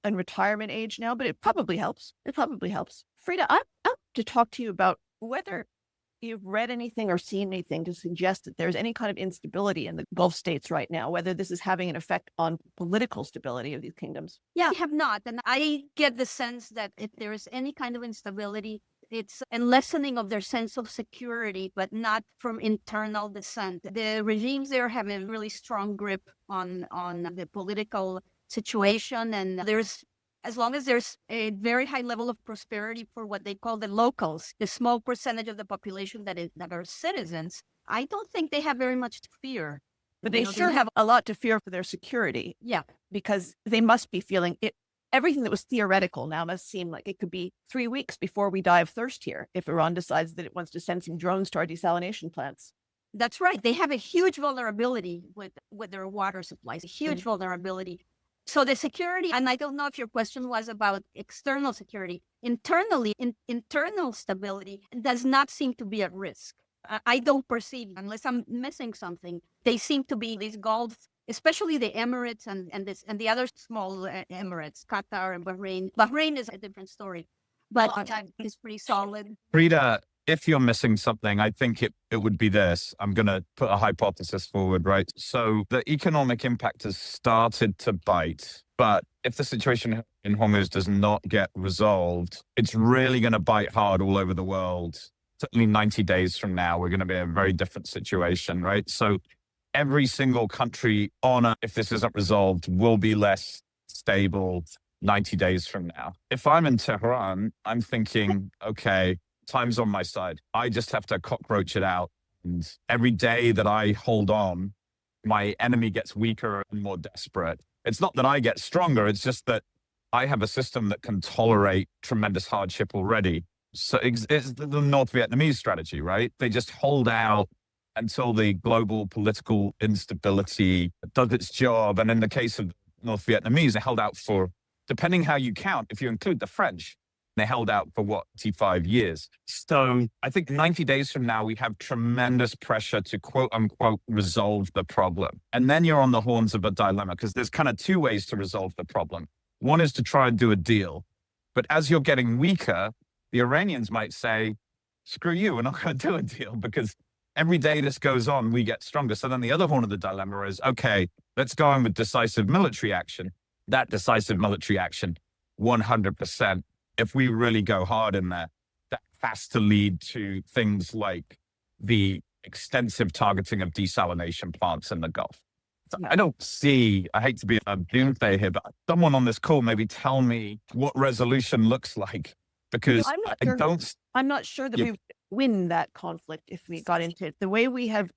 in retirement age now, but it probably helps. Frida, I'm up to talk to you about whether you've read anything or seen anything to suggest that there's any kind of instability in the Gulf states right now, whether this is having an effect on political stability of these kingdoms. Yeah, I have not. And I get the sense that if there is any kind of instability, it's a lessening of their sense of security, but not from internal dissent. The regimes there have a really strong grip on the political situation, and as long as there's a very high level of prosperity for what they call the locals, the small percentage of the population that are citizens, I don't think they have very much to fear. But they sure have a lot to fear for their security. Yeah. Because they must be feeling it. Everything that was theoretical now must seem like it could be 3 weeks before we die of thirst here, if Iran decides that it wants to send some drones to our desalination plants. That's right. They have a huge vulnerability with their water supplies, a huge vulnerability. So the security, and I don't know if your question was about external security, internally, internal stability does not seem to be at risk. I don't perceive, unless I'm missing something, they seem to be, these Gulf especially the Emirates and the other small Emirates, Qatar and Bahrain. Bahrain is a different story, but it's pretty solid. Frida, if you're missing something, I think it would be this. I'm going to put a hypothesis forward, right? So the economic impact has started to bite, but if the situation in Hormuz does not get resolved, it's really going to bite hard all over the world. Certainly 90 days from now, we're going to be in a very different situation, right? So every single country on Earth, if this isn't resolved, will be less stable 90 days from now. If I'm in Tehran, I'm thinking, okay, time's on my side. I just have to cockroach it out. And every day that I hold on, my enemy gets weaker and more desperate. It's not that I get stronger. It's just that I have a system that can tolerate tremendous hardship already. So it's the North Vietnamese strategy, right? They just hold out until the global political instability does its job. And in the case of North Vietnamese, they held out for, depending how you count, if you include the French, they held out for what, 25 years. So I think 90 days from now, we have tremendous pressure to quote unquote resolve the problem. And then you're on the horns of a dilemma because there's kind of two ways to resolve the problem. One is to try and do a deal. But as you're getting weaker, the Iranians might say, screw you, we're not going to do a deal because every day this goes on, we get stronger. So then the other horn of the dilemma is, okay, let's go on with decisive military action. That decisive military action, 100%, if we really go hard in there, that has to lead to things like the extensive targeting of desalination plants in the Gulf. So I don't see, I hate to be a doomsday here, but someone on this call maybe tell me what resolution looks like, because I'm not sure that we would win that conflict if we got into it. The way we have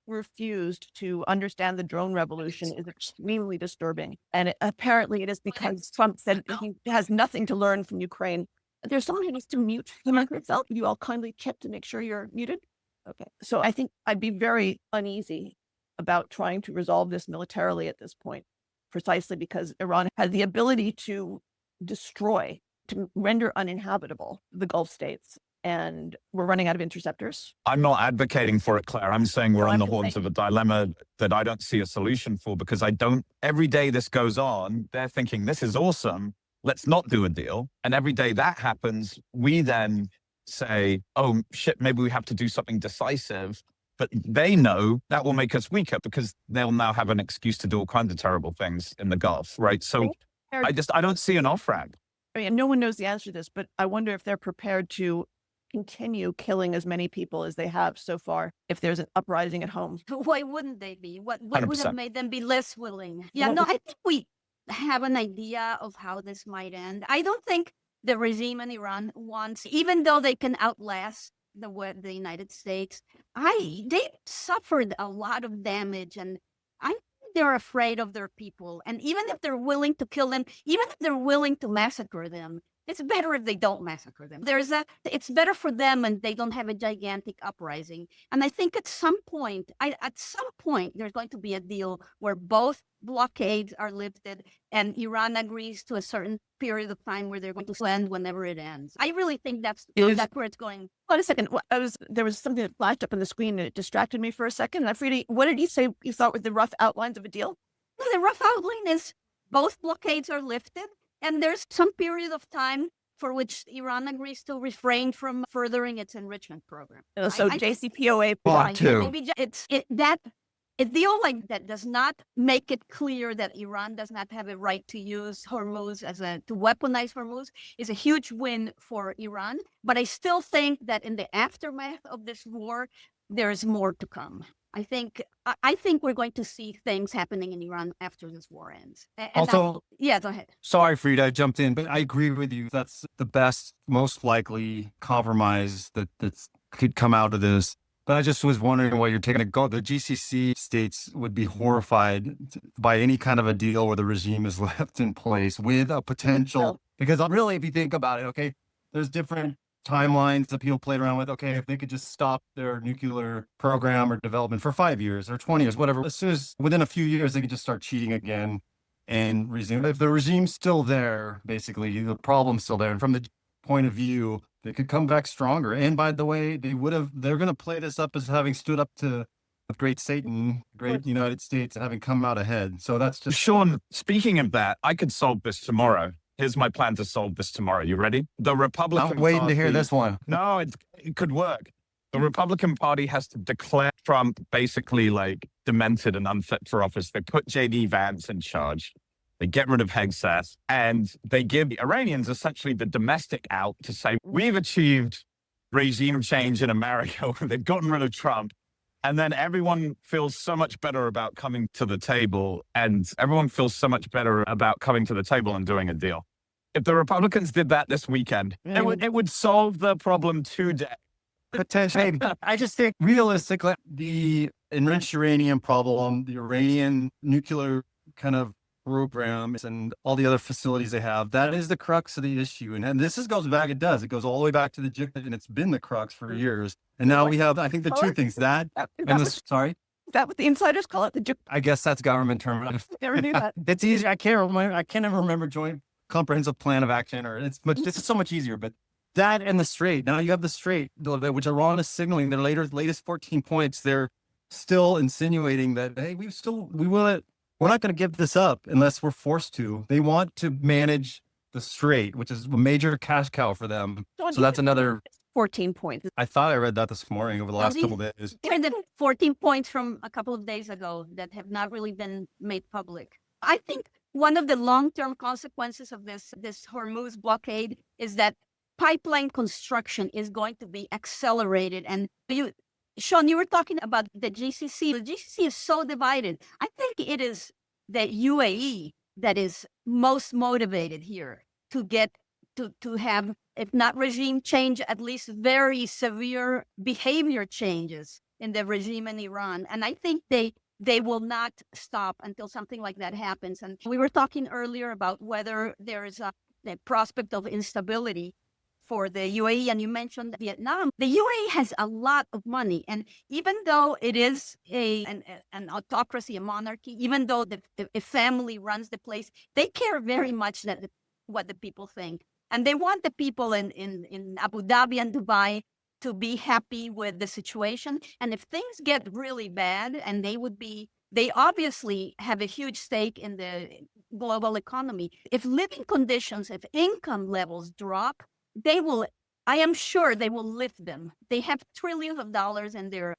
refused to understand the drone revolution is extremely disturbing. And apparently it is because Trump said he has nothing to learn from Ukraine. There's someone who needs to mute the microphone. You all kindly check to make sure you're muted. Okay. So I think I'd be very uneasy about trying to resolve this militarily at this point, precisely because Iran has the ability to destroy, to render uninhabitable the Gulf states. And we're running out of interceptors. I'm not advocating for it, Claire. I'm saying we're on the horns of a dilemma that I don't see a solution for, because every day this goes on, they're thinking, this is awesome, let's not do a deal. And every day that happens, we then say, oh shit, maybe we have to do something decisive. But they know that will make us weaker because they'll now have an excuse to do all kinds of terrible things in the Gulf, right? So I don't see an off-ramp. I mean, no one knows the answer to this, but I wonder if they're prepared to continue killing as many people as they have so far if there's an uprising at home. Why wouldn't they be? What would have made them be less willing? Yeah, no, I think we have an idea of how this might end. I don't think the regime in Iran wants, even though they can outlast the United States, they suffered a lot of damage, and I think they're afraid of their people. And even if they're willing to kill them, even if they're willing to massacre them, it's better if they don't massacre them. It's better for them and they don't have a gigantic uprising. And I think at some point, there's going to be a deal where both blockades are lifted and Iran agrees to a certain period of time where they're going to end whenever it ends. I really think that's where it's going. Wait a second. There was something that flashed up on the screen and it distracted me for a second. And Frida, what did he say you thought were the rough outlines of a deal? No, the rough outline is both blockades are lifted. And there's some period of time for which Iran agrees to refrain from furthering its enrichment program. So JCPOA. A deal like that does not make it clear that Iran does not have a right to use Hormuz to weaponize Hormuz is a huge win for Iran. But I still think that in the aftermath of this war, there is more to come. I think we're going to see things happening in Iran after this war ends. Also, go ahead. Sorry, Frida, I jumped in, but I agree with you. That's the best, most likely compromise that could come out of this. But I just was wondering what you're taking to go. The GCC states would be horrified by any kind of a deal where the regime is left in place with a potential. Because really, if you think about it, okay, there's different timelines that people played around with. Okay, if they could just stop their nuclear program or development for 5 years or 20 years, whatever, as soon as within a few years, they could just start cheating again and resume. If the regime's still there, basically, the problem's still there. And from the point of view, they could come back stronger. And by the way, they're going to play this up as having stood up to with great Satan, great United States having come out ahead. So that's just Sean, speaking of that, I could solve this tomorrow. Here's my plan to solve this tomorrow. You ready? The Republican I'm waiting to hear Party- this one. No, it could work. The Republican Party has to declare Trump basically like demented and unfit for office. They put J.D. Vance in charge. They get rid of Hegseth, and they give the Iranians essentially the domestic out to say, we've achieved regime change in America. They've gotten rid of Trump. And then everyone feels so much better about coming to the table, and everyone feels so much better about coming to the table and doing a deal. If the Republicans did that this weekend, it would solve the problem today. potentially. I just think realistically, the enriched uranium problem, the Iranian nuclear kind of programs and all the other facilities they have, that is the crux of the issue. And this goes back, it goes all the way back to the JIC, and it's been the crux for years. And now we have, I think, the two things, that and this, sorry. Is that what the insiders call it? I guess that's government term. Never knew that. It's easy. I can't ever remember joint comprehensive plan of action, or it's so much easier. But that and the straight. Now you have the straight, which Iran is signaling their latest 14 points. They're still insinuating that, hey, we're not going to give this up unless we're forced to. They want to manage the straight, which is a major cash cow for them. So that's another 14 points. I thought I read that this morning over the last couple of days. Here are the 14 points from a couple of days ago that have not really been made public. I think one of the long-term consequences of this Hormuz blockade is that pipeline construction is going to be accelerated. And Sean, you were talking about the GCC. The GCC is so divided. I think it is the UAE that is most motivated here to have, if not regime change, at least very severe behavior changes in the regime in Iran. And I think they will not stop until something like that happens. And we were talking earlier about whether there is a prospect of instability for the UAE, and you mentioned Vietnam. The UAE has a lot of money, and even though it is an autocracy, a monarchy, even though a family runs the place, they care very much what the people think, and they want the people in Abu Dhabi and Dubai to be happy with the situation. And if things get really bad, and they obviously have a huge stake in the global economy. If living conditions, if income levels drop, I am sure they will lift them. They have trillions of dollars in their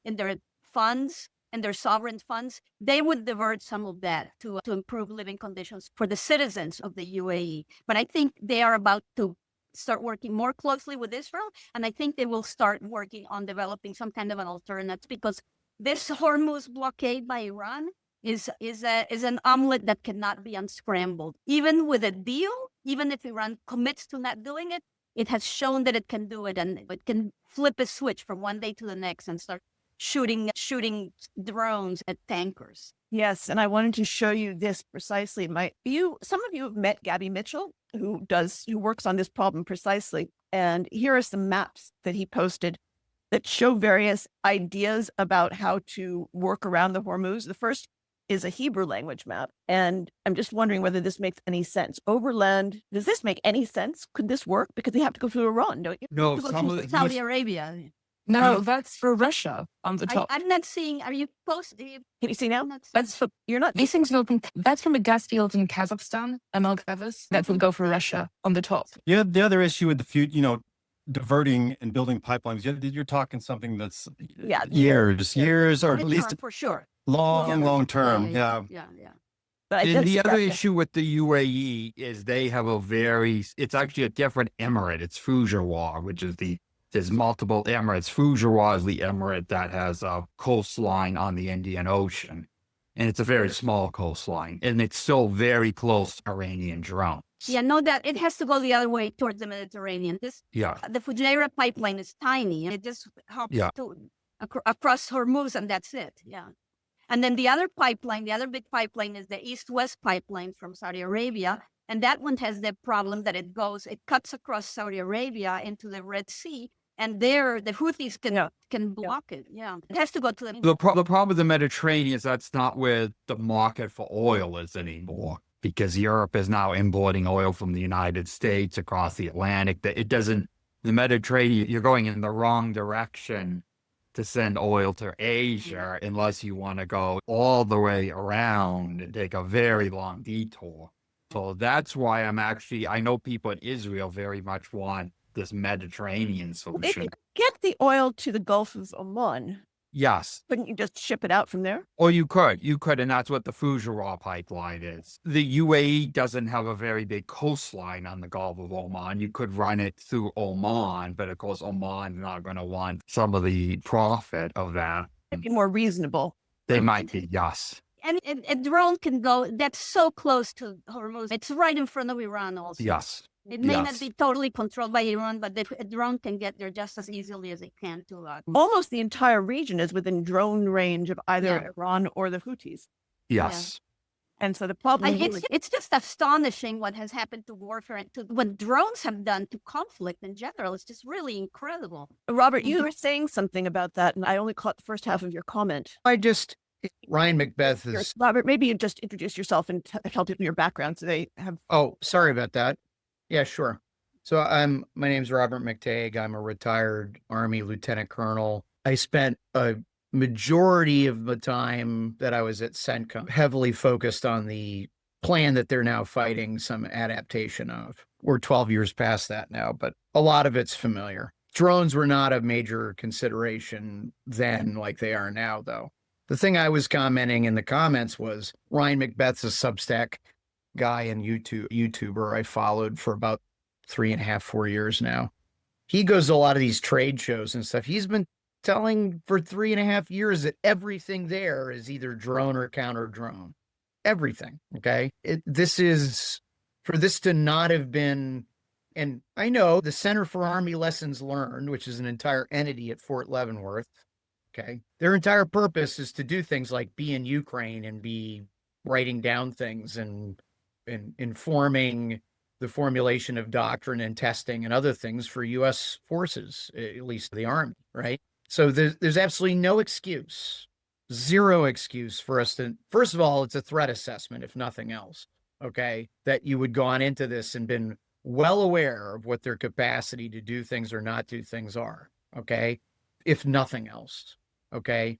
funds and their sovereign funds. They would divert some of that to improve living conditions for the citizens of the UAE. But I think they are about to start working more closely with Israel, and I think they will start working on developing some kind of an alternative, because this Hormuz blockade by Iran is an omelet that cannot be unscrambled. Even with a deal, even if Iran commits to not doing it, it has shown that it can do it, and it can flip a switch from one day to the next and start shooting drones at tankers. Yes, and I wanted to show you this precisely. Some of you have met Gabby Mitchell, who works on this problem precisely. And here are some maps that he posted that show various ideas about how to work around the Hormuz. The first is a Hebrew language map. And I'm just wondering whether this makes any sense. Overland, does this make any sense? Could this work? Because you have to go through Iran, don't you? No, Saudi Arabia. No, that's for Russia on the top. I'm not seeing. Are you posting? Can you see now? That's for You're not. these things. That's from a gas field in Kazakhstan, among others. That will go for Russia on the top. Yeah, the other issue with the diverting and building pipelines, you're talking something that's years, or at least for sure. long term. Yeah. But And the other issue with the UAE is they have it's actually a different emirate. It's Fujairah, which is there's multiple emirates. Fujairah is the emirate that has a coastline on the Indian Ocean. And it's a very small coastline. And it's still very close to Iranian drones. Yeah, no, that it has to go the other way towards the Mediterranean. The Fujairah pipeline is tiny, and it just hops across Hormuz, and that's it. Yeah. And then the other big pipeline is the East-West pipeline from Saudi Arabia. And that one has the problem that it cuts across Saudi Arabia into the Red Sea. And there, the Houthis can block it. Yeah. It has to go to The problem with the Mediterranean is that's not where the market for oil is anymore, because Europe is now importing oil from the United States across the Atlantic. The Mediterranean, you're going in the wrong direction to send oil to Asia unless you want to go all the way around and take a very long detour. So that's why I know people in Israel very much want this Mediterranean They solution. could get the oil to the Gulf of Oman. Yes. Couldn't you just ship it out from there? Or you could, and that's what the Fujairah pipeline is. The UAE doesn't have a very big coastline on the Gulf of Oman. You could run it through Oman, but of course Oman's not going to want some of the profit of that. It'd be more reasonable. They might be, yes. And a drone can go, that's so close to Hormuz. It's right in front of Iran also. Yes. It may not Yes. be totally controlled by Iran, but a drone can get there just as easily as it can to Almost the entire region is within drone range of either Iran or the Houthis. Yes. And so the problem it's just astonishing what has happened to warfare and to what drones have done to conflict in general. It's just really incredible. Robert, you were saying something about that, and I only caught the first half of your comment. Ryan Macbeth is. Robert, maybe you just introduce yourself and tell people your background so they have. Oh, sorry about that. Yeah, sure. So my name's Robert McTague. I'm a retired Army lieutenant colonel. I spent a majority of the time that I was at CENTCOM heavily focused on the plan that they're now fighting some adaptation of. We're 12 years past that now, but a lot of it's familiar. Drones were not a major consideration then like they are now, though. The thing I was commenting in the comments was Ryan Macbeth's a Substack guy and YouTuber I followed for about 3.5, 4 years now. He goes to a lot of these trade shows and stuff. He's been telling for 3.5 years that everything there is either drone or counter drone. Everything. Okay. This is for this to not have been. And I know the Center for Army Lessons Learned, which is an entire entity at Fort Leavenworth. Okay. Their entire purpose is to do things like be in Ukraine and be writing down things and informing the formulation of doctrine and testing and other things for U.S. forces, at least the Army, right? So there's absolutely no excuse, zero excuse for us to, first of all, it's a threat assessment, if nothing else, okay? That you would gone into this and been well aware of what their capacity to do things or not do things are, okay? If nothing else, okay?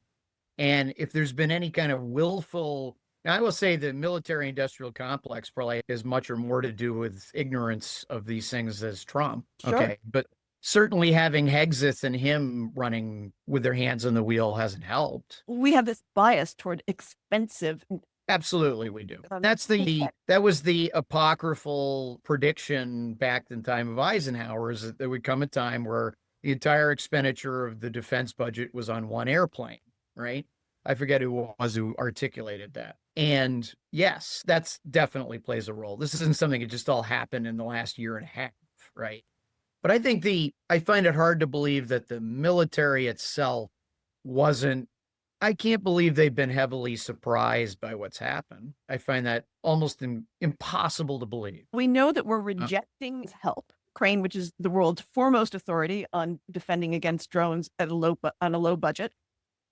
And if there's been any kind of willful, now I will say the military industrial complex probably has much or more to do with ignorance of these things as Trump, okay? But certainly having Hegseth and him running with their hands on the wheel hasn't helped. We have this bias toward expensive. Absolutely, we do. That was the apocryphal prediction back in the time of Eisenhower, is that there would come a time where the entire expenditure of the defense budget was on one airplane, right? I forget who it was who articulated that. And yes, that's definitely plays a role. This isn't something that just all happened in the last year and a half, right? But I think I find it hard to believe that the military itself wasn't, I can't believe they've been heavily surprised by what's happened. I find that almost impossible to believe. We know that we're rejecting help. Ukraine, which is the world's foremost authority on defending against drones on a low budget.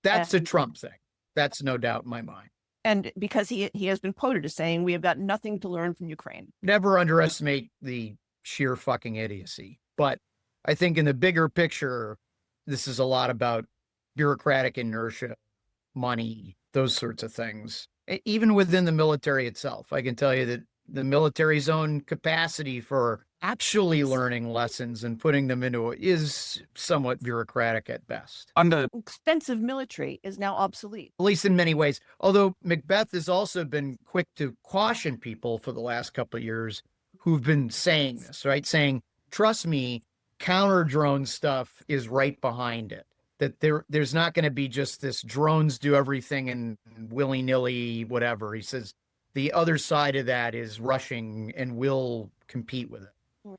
That's a Trump thing. That's no doubt in my mind. And because he has been quoted as saying, we have got nothing to learn from Ukraine. Never underestimate the sheer fucking idiocy. But I think in the bigger picture, this is a lot about bureaucratic inertia, money, those sorts of things. Even within the military itself, I can tell you that the military's own capacity for actually learning lessons and putting them into it is somewhat bureaucratic at best. Expensive military is now obsolete. At least in many ways. Although Macbeth has also been quick to caution people for the last couple of years who've been saying this, right? Saying, trust me, counter drone stuff is right behind it. That there's not going to be just this drones do everything and willy-nilly, whatever. He says the other side of that is rushing and will compete with it.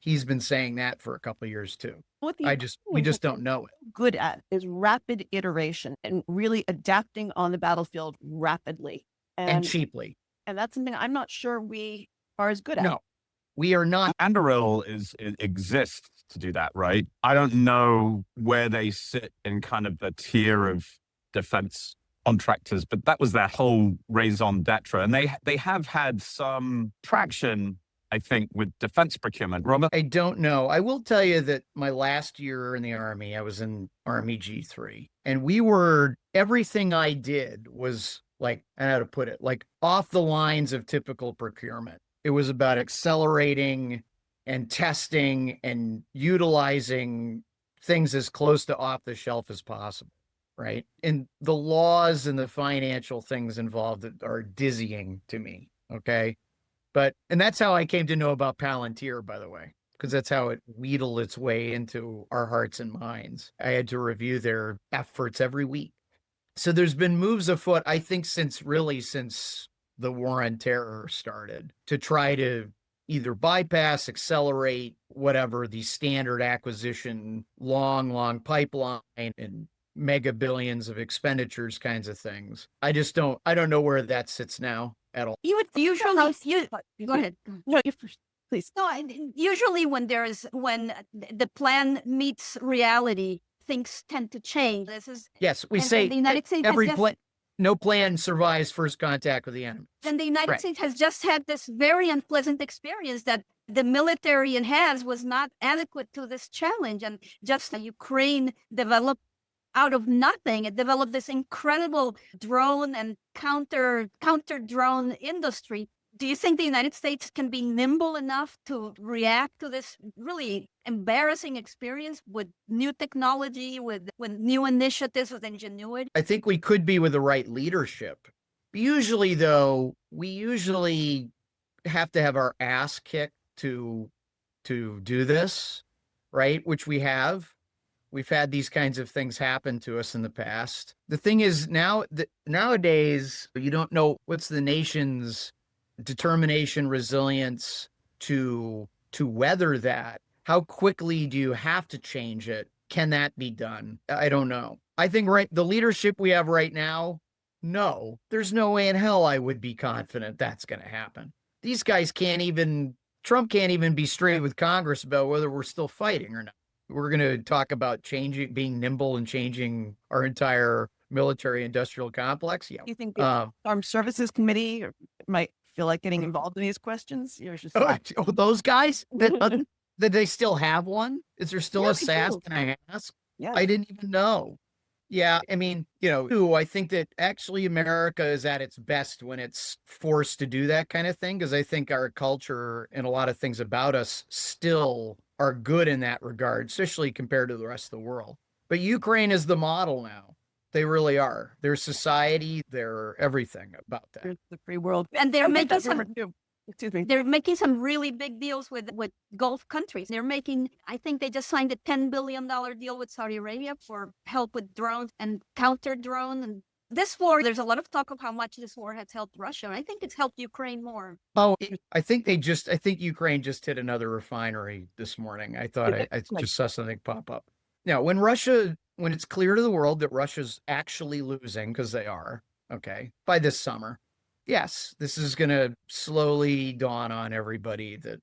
He's been saying that for a couple of years too. We just don't know it. Good at is rapid iteration and really adapting on the battlefield rapidly and cheaply. And that's something I'm not sure we are as good at. No, we are not. Anduril exists to do that, right? I don't know where they sit in kind of the tier of defense contractors, but that was their whole raison d'etre. And they have had some traction I think, with defense procurement. Robert? I don't know. I will tell you that my last year in the Army, I was in Army G3, and everything I did was like, I don't know how to put it, like off the lines of typical procurement. It was about accelerating and testing and utilizing things as close to off the shelf as possible, right? And the laws and the financial things involved are dizzying to me, okay? And that's how I came to know about Palantir, by the way, because that's how it wheedled its way into our hearts and minds. I had to review their efforts every week. So there's been moves afoot, I think, since the war on terror started, to try to either bypass, accelerate, whatever, the standard acquisition, long pipeline and mega billions of expenditures kinds of things. I don't know where that sits now at all. You would usually, go ahead. No, you first, please. No, usually when the plan meets reality, things tend to change. Yes, we say the United States no plan survives first contact with the enemy. And the United States has just had this very unpleasant experience that the military it has was not adequate to this challenge. And just Ukraine developed out of nothing. It developed this incredible drone and counter drone industry. Do you think the United States can be nimble enough to react to this really embarrassing experience with new technology, with new initiatives, with ingenuity? I think we could be with the right leadership. Usually, though, we have to have our ass kicked to do this, right? Which we have. We've had these kinds of things happen to us in the past. The thing is nowadays, you don't know what's the nation's determination, resilience to weather that. How quickly do you have to change it? Can that be done? I don't know. I think the leadership we have right now, no, there's no way in hell I would be confident that's going to happen. These guys Trump can't even be straight with Congress about whether we're still fighting or not. We're going to talk about being nimble and changing our entire military industrial complex. Yeah. You think the Armed Services Committee might feel like getting involved in these questions? You're just those guys? Did they still have one? Is there still a SAS? Can I ask? Yeah. I didn't even know. Yeah. I mean, I think that actually America is at its best when it's forced to do that kind of thing, because I think our culture and a lot of things about us still are good in that regard, especially compared to the rest of the world. But Ukraine is the model now. They really are. Their society, their everything about that. There's the free world. And they're making They're making some really big deals with Gulf countries. I think they just signed a $10 billion deal with Saudi Arabia for help with drones and counter drone. And this war, there's a lot of talk of how much this war has helped Russia. I think it's helped Ukraine more. Oh, I think Ukraine just hit another refinery this morning. I thought I just saw something pop up. Now, when it's clear to the world that Russia's actually losing, because they are, okay, by this summer, yes, this is going to slowly dawn on everybody that.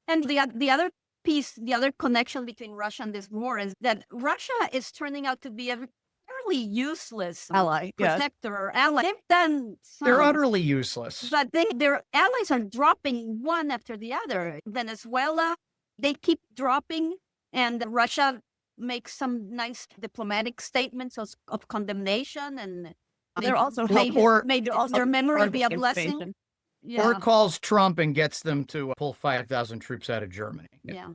And the other piece, the other connection between Russia and this war is that Russia is turning out to be a fairly useless ally, protector or ally. They've done they're utterly useless. But their allies are dropping one after the other. Venezuela, they keep dropping, and Russia makes some nice diplomatic statements of condemnation, and they're also made their memory be a blessing. Yeah. Or calls Trump and gets them to pull 5,000 troops out of Germany. Yeah.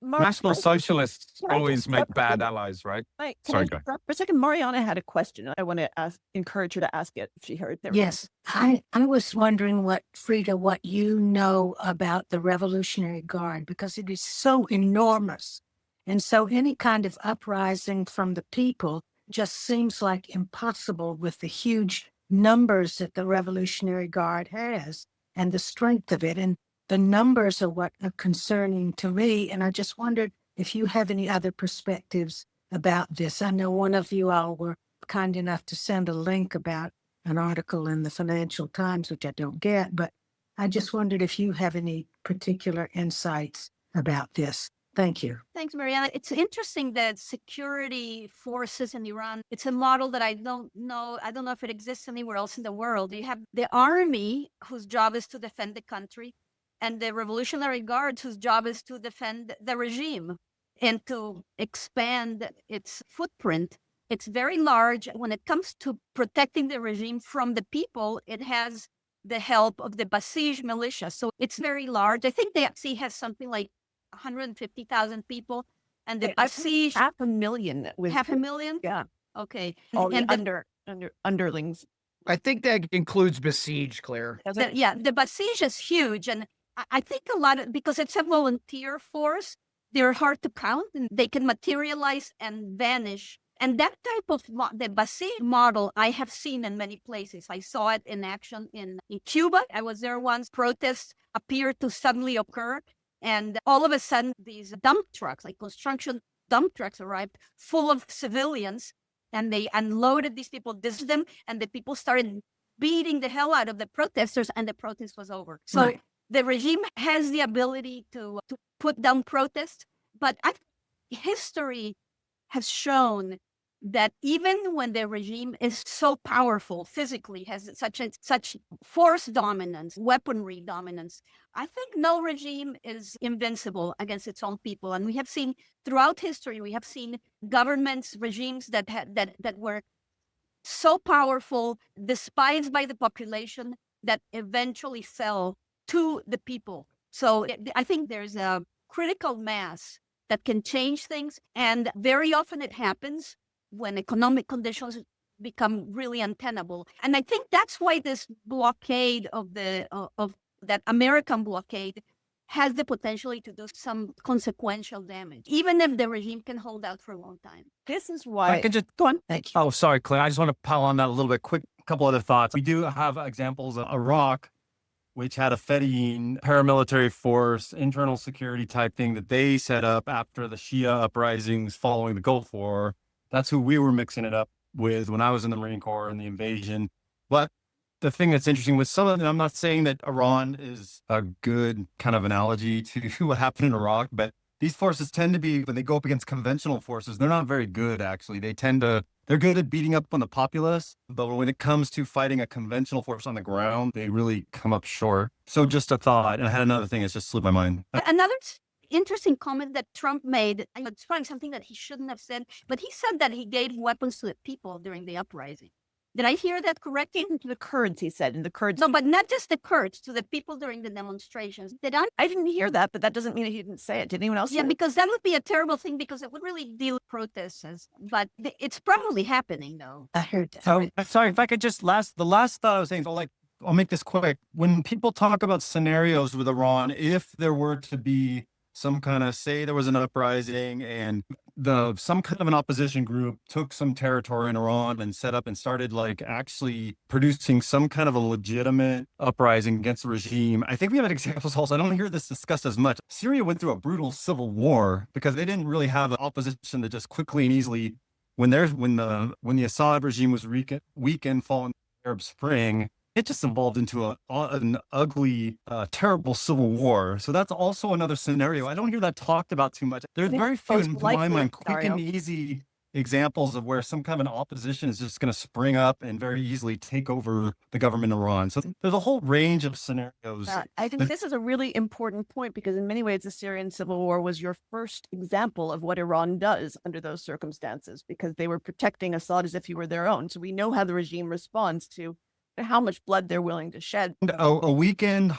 National Socialists always make bad allies, right? Sorry, go. For a second, Mariana had a question. I want to encourage her to ask it if she heard that. Yes. I was wondering Frida, what you know about the Revolutionary Guard, because it is so enormous. And so any kind of uprising from the people just seems like impossible with the huge numbers that the Revolutionary Guard has and the strength of it. And the numbers are what are concerning to me. And I just wondered if you have any other perspectives about this. I know one of you all were kind enough to send a link about an article in the Financial Times, which I don't get, but I just wondered if you have any particular insights about this. Thank you. Thanks, Mariana. It's interesting that security forces in Iran, it's a model that I don't know if it exists anywhere else in the world. You have the army, whose job is to defend the country, and the Revolutionary Guards, whose job is to defend the regime and to expand its footprint. It's very large. When it comes to protecting the regime from the people, it has the help of the Basij militia. So it's very large. I think the FC has something like 150,000 people. And the Basij... Half a million. Half a million? Yeah. Okay. All the And underlings. I think that includes besiege, Claire. the Basij is huge. And I think a lot of, because it's a volunteer force, they're hard to count and they can materialize and vanish. And that type of, the Basij model, I have seen in many places. I saw it in action in Cuba. I was there once. Protests appeared to suddenly occur. And all of a sudden, these dump trucks, like construction dump trucks, arrived full of civilians. And they unloaded these people, disarmed them, and the people started beating the hell out of the protesters, and the protest was over. So the regime has the ability to put down protests, but history has shown that even when the regime is so powerful physically, has such force dominance, weaponry dominance, I think no regime is invincible against its own people. And we have seen throughout history, we have seen governments, regimes that were so powerful, despised by the population, that eventually fell to the people. So I think there's a critical mass that can change things. And very often it happens when economic conditions become really untenable. And I think that's why this blockade of that American blockade has the potential to do some consequential damage, even if the regime can hold out for a long time. This is why. I can just go on. Thank you. Oh, sorry, Claire. I just want to pile on that a little bit quick. A couple other thoughts. We do have examples of Iraq, which had a Fedayeen paramilitary force, internal security type thing that they set up after the Shia uprisings following the Gulf War. That's who we were mixing it up with when I was in the Marine Corps and the invasion. But the thing that's interesting with some of them, I'm not saying that Iran is a good kind of analogy to what happened in Iraq, but these forces tend to be, when they go up against conventional forces, they're not very good, actually. They're good at beating up on the populace, but when it comes to fighting a conventional force on the ground, they really come up short. So just a thought, and I had another thing, it's just slipped my mind. Another interesting comment that Trump made, it's probably something that he shouldn't have said, but he said that he gave weapons to the people during the uprising. Did I hear that correctly? To the Kurds, he said, and the Kurds. No, but not just the Kurds, to the people during the demonstrations. I didn't hear that, but that doesn't mean that he didn't say it. Did anyone else? Yeah, because that would be a terrible thing, because it would really deal with protests. But it's probably happening, though. I heard that. So, sorry, if I could just the last thought I was saying, I'll make this quick. When people talk about scenarios with Iran, if there were to be some kind of, say there was an uprising and some kind of an opposition group took some territory in Iran and set up and started actually producing some kind of a legitimate uprising against the regime. I think we have examples also. I don't hear this discussed as much. Syria went through a brutal civil war because they didn't really have an opposition that just quickly and easily, when the Assad regime was weakened following the Arab Spring, it just evolved into an ugly, terrible civil war. So that's also another scenario. I don't hear that talked about too much. There's very few, in my mind, quick and easy examples of where some kind of an opposition is just going to spring up and very easily take over the government in Iran. So there's a whole range of scenarios. I think this is a really important point, because in many ways, the Syrian civil war was your first example of what Iran does under those circumstances, because they were protecting Assad as if he were their own. So we know how the regime responds to how much blood they're willing to shed. A weakened,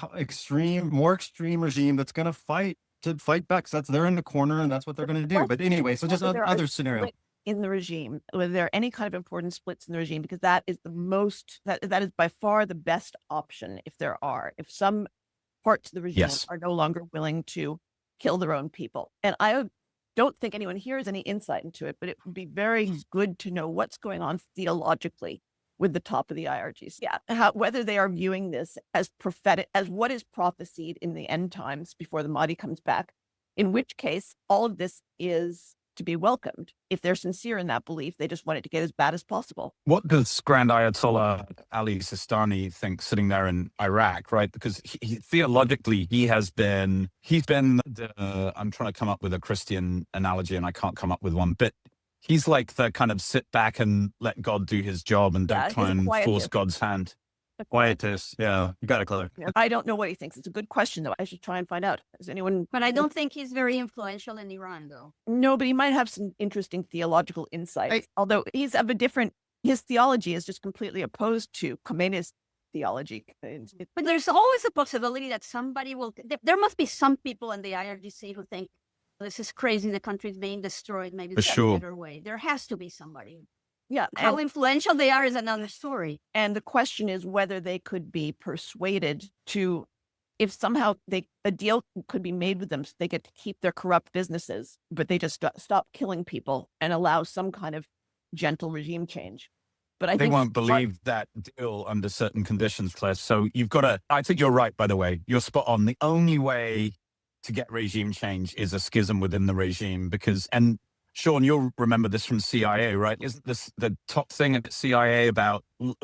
more extreme regime that's going to fight back. So they're in the corner, and that's what they're going to do. But anyway, so just other scenario. In the regime, whether there are any kind of important splits in the regime, because that is that is by far the best option if there are. If some parts of the regime are no longer willing to kill their own people. And I don't think anyone here has any insight into it, but it would be very good to know what's going on theologically with the top of the IRGC. Yeah, whether they are viewing this as prophetic, as what is prophesied in the end times before the Mahdi comes back, in which case all of this is to be welcomed. If they're sincere in that belief, they just want it to get as bad as possible. What does Grand Ayatollah Ali Sistani think sitting there in Iraq, right? Because he theologically, he's been I'm trying to come up with a Christian analogy and I can't come up with one, but he's like the kind of sit back and let God do his job and don't try and force God's hand. Ghitis. Yeah, you got it, Claire. I don't know what he thinks. It's a good question, though. I should try and find out. Is anyone? But I don't think he's very influential in Iran, though. No, but he might have some interesting theological insights. Although he's of a different, his theology is just completely opposed to Khomeini's theology. But there's always a possibility that somebody will. There must be some people in the IRGC who think this is crazy. The country's being destroyed. Maybe there's a better way. There has to be somebody. Yeah. How influential they are is another story. And the question is whether they could be persuaded to, if somehow a deal could be made with them so they get to keep their corrupt businesses, but they just stop killing people and allow some kind of gentle regime change. But I think they won't believe that deal under certain conditions, Claire. So you've got to, I think you're right, by the way. You're spot on. The only way to get regime change is a schism within the regime because, and Sean, you'll remember this from CIA, right? Isn't this the top thing at CIA about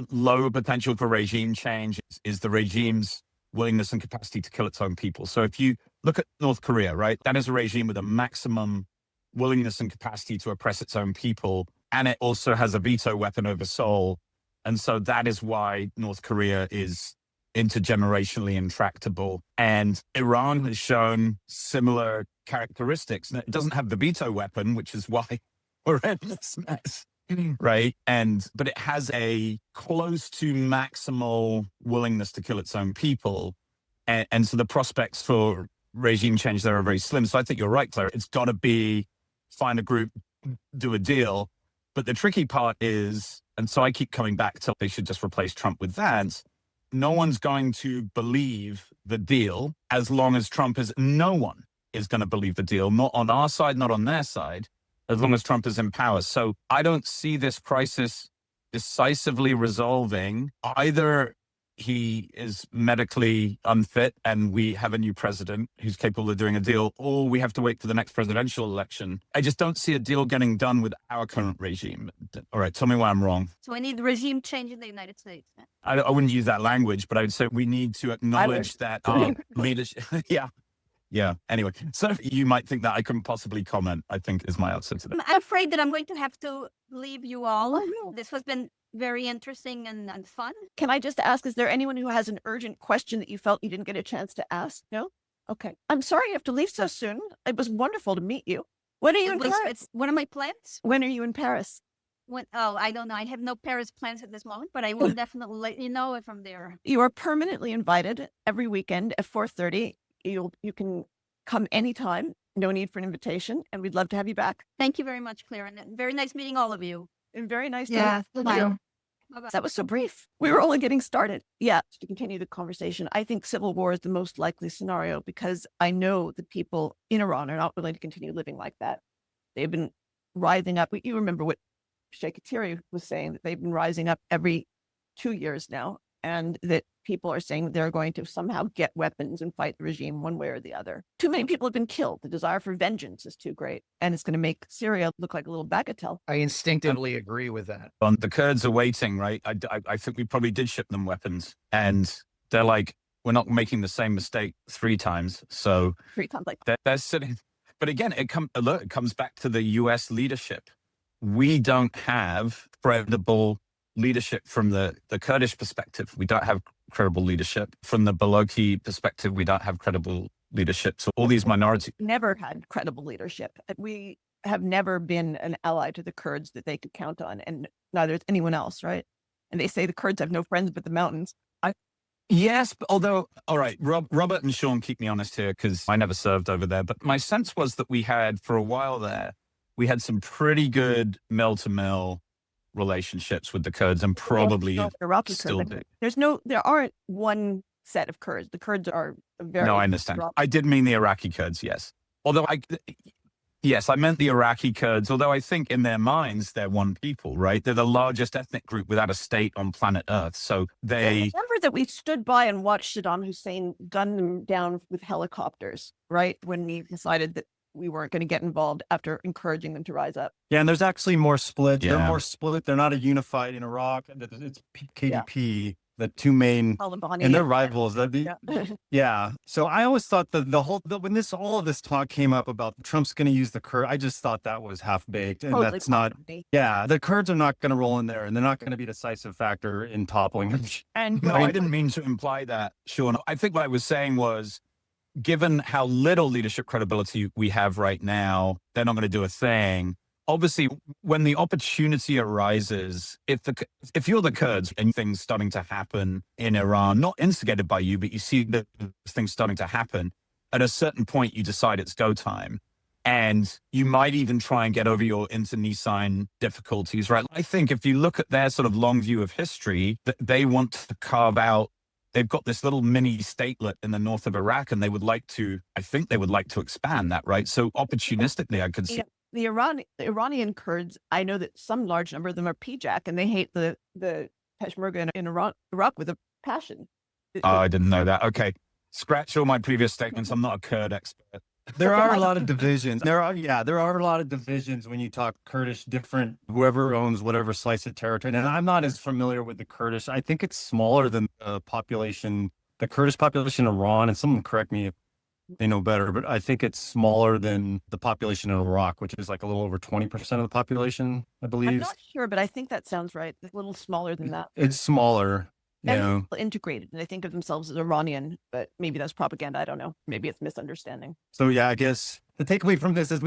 low potential for regime change is the regime's willingness and capacity to kill its own people? So if you look at North Korea, right, that is a regime with a maximum willingness and capacity to oppress its own people. And it also has a veto weapon over Seoul. And so that is why North Korea is intergenerationally intractable. And Iran has shown similar characteristics. It doesn't have the veto weapon, which is why we're in this mess, right? But it has a close to maximal willingness to kill its own people. And so the prospects for regime change there are very slim. So I think you're right, Claire. It's got to be find a group, do a deal. But the tricky part is, and so I keep coming back to they should just replace Trump with that. No one's going to believe the deal as long as Trump is, no one is going to believe the deal, not on our side, not on their side, as long as Trump is in power. So I don't see this crisis decisively resolving. Either he is medically unfit and we have a new president who's capable of doing a deal, or we have to wait for the next presidential election. I just don't see a deal getting done with our current regime. All right, tell me why I'm wrong. So we need regime change in the United States. I wouldn't use that language, but I would say we need to acknowledge that leadership. Yeah. Anyway, so you might think that I couldn't possibly comment, I think is my answer to that. I'm afraid that I'm going to have to leave you all. This has been very interesting and fun. Can I just ask, is there anyone who has an urgent question that you felt you didn't get a chance to ask? No? Okay. I'm sorry you have to leave so soon. It was wonderful to meet you. When are you in Paris? It's one of my plans. When are you in Paris? I don't know. I have no Paris plans at this moment, but I will definitely let you know if I'm there. You are permanently invited every weekend at 4:30. You can come anytime. No need for an invitation. And we'd love to have you back. Thank you very much, Claire. And very nice meeting all of you. And very nice to Yeah, meet thank you. you. Bye-bye. That was so brief. We were only getting started. Yeah, to continue the conversation, I think civil war is the most likely scenario because I know the people in Iran are not willing to continue living like that. They've been rising up. You remember what Sheikh Kateri was saying, that they've been rising up every 2 years now, and that people are saying they're going to somehow get weapons and fight the regime one way or the other. Too many people have been killed. The desire for vengeance is too great, and it's going to make Syria look like a little bagatelle. I instinctively agree with that. The Kurds are waiting, right? I think we probably did ship them weapons, and they're like, we're not making the same mistake 3 times. So 3 times like they're sitting. But again, it comes back to the U.S. leadership. We don't have credible leadership from the Kurdish perspective. We don't have credible leadership. From the Balochi perspective, we don't have credible leadership. So all these minorities never had credible leadership. We have never been an ally to the Kurds that they could count on, and neither is anyone else, right? And they say the Kurds have no friends but the mountains. Yes, but although, all right, Robert and Sean keep me honest here because I never served over there. But my sense was that we had, for a while there, we had some pretty good mill-to-mill relationships with the Kurds, and probably Iraqi still Kurds. do. There aren't one set of Kurds. The Kurds are very. No, I understand. I did mean the Iraqi Kurds, yes. Although I meant the Iraqi Kurds, although I think in their minds, they're one people, right? They're the largest ethnic group without a state on planet Earth. So they... Remember that we stood by and watched Saddam Hussein gun them down with helicopters, right? When we decided that we weren't going to get involved after encouraging them to rise up. Yeah, and there's actually more split. Yeah. They're more split. They're not a unified in Iraq. It's KDP the two main, Taliban and their rivals. That'd be, yeah. yeah. So I always thought that when all of this talk came up about Trump's going to use the Kurd, I just thought that was half baked, and Totally that's not. possibly. Yeah, the Kurds are not going to roll in there, and they're not going to be a decisive factor in toppling him. And No, I didn't mean to imply that, Sean. I think what I was saying was, given how little leadership credibility we have right now, they're not going to do a thing. Obviously, when the opportunity arises, if you're the Kurds and things starting to happen in Iran, not instigated by you, but you see the things starting to happen, at a certain point, you decide it's go time. And you might even try and get over your internecine difficulties, right? I think if you look at their sort of long view of history, that they want to carve out, they've got this little mini statelet in the north of Iraq, and I think they would like to expand that, right? So opportunistically, I could see. Yeah. The Iranian Kurds, I know that some large number of them are PJAK, and they hate the Peshmerga in Iraq with a passion. Oh, I didn't know that. Okay. Scratch all my previous statements. I'm not a Kurd expert. There are a lot of divisions. There are a lot of divisions when you talk Kurdish, different, whoever owns whatever slice of territory. And I'm not as familiar with the Kurdish. I think it's smaller than the Kurdish population in Iran. And someone correct me if they know better, but I think it's smaller than the population in Iraq, which is like a little over 20% of the population, I believe. I'm not sure, but I think that sounds right. A little smaller than that. It's smaller. And integrated, and they think of themselves as Iranian, but maybe that's propaganda. I don't know. Maybe it's misunderstanding. So yeah, I guess the takeaway from this is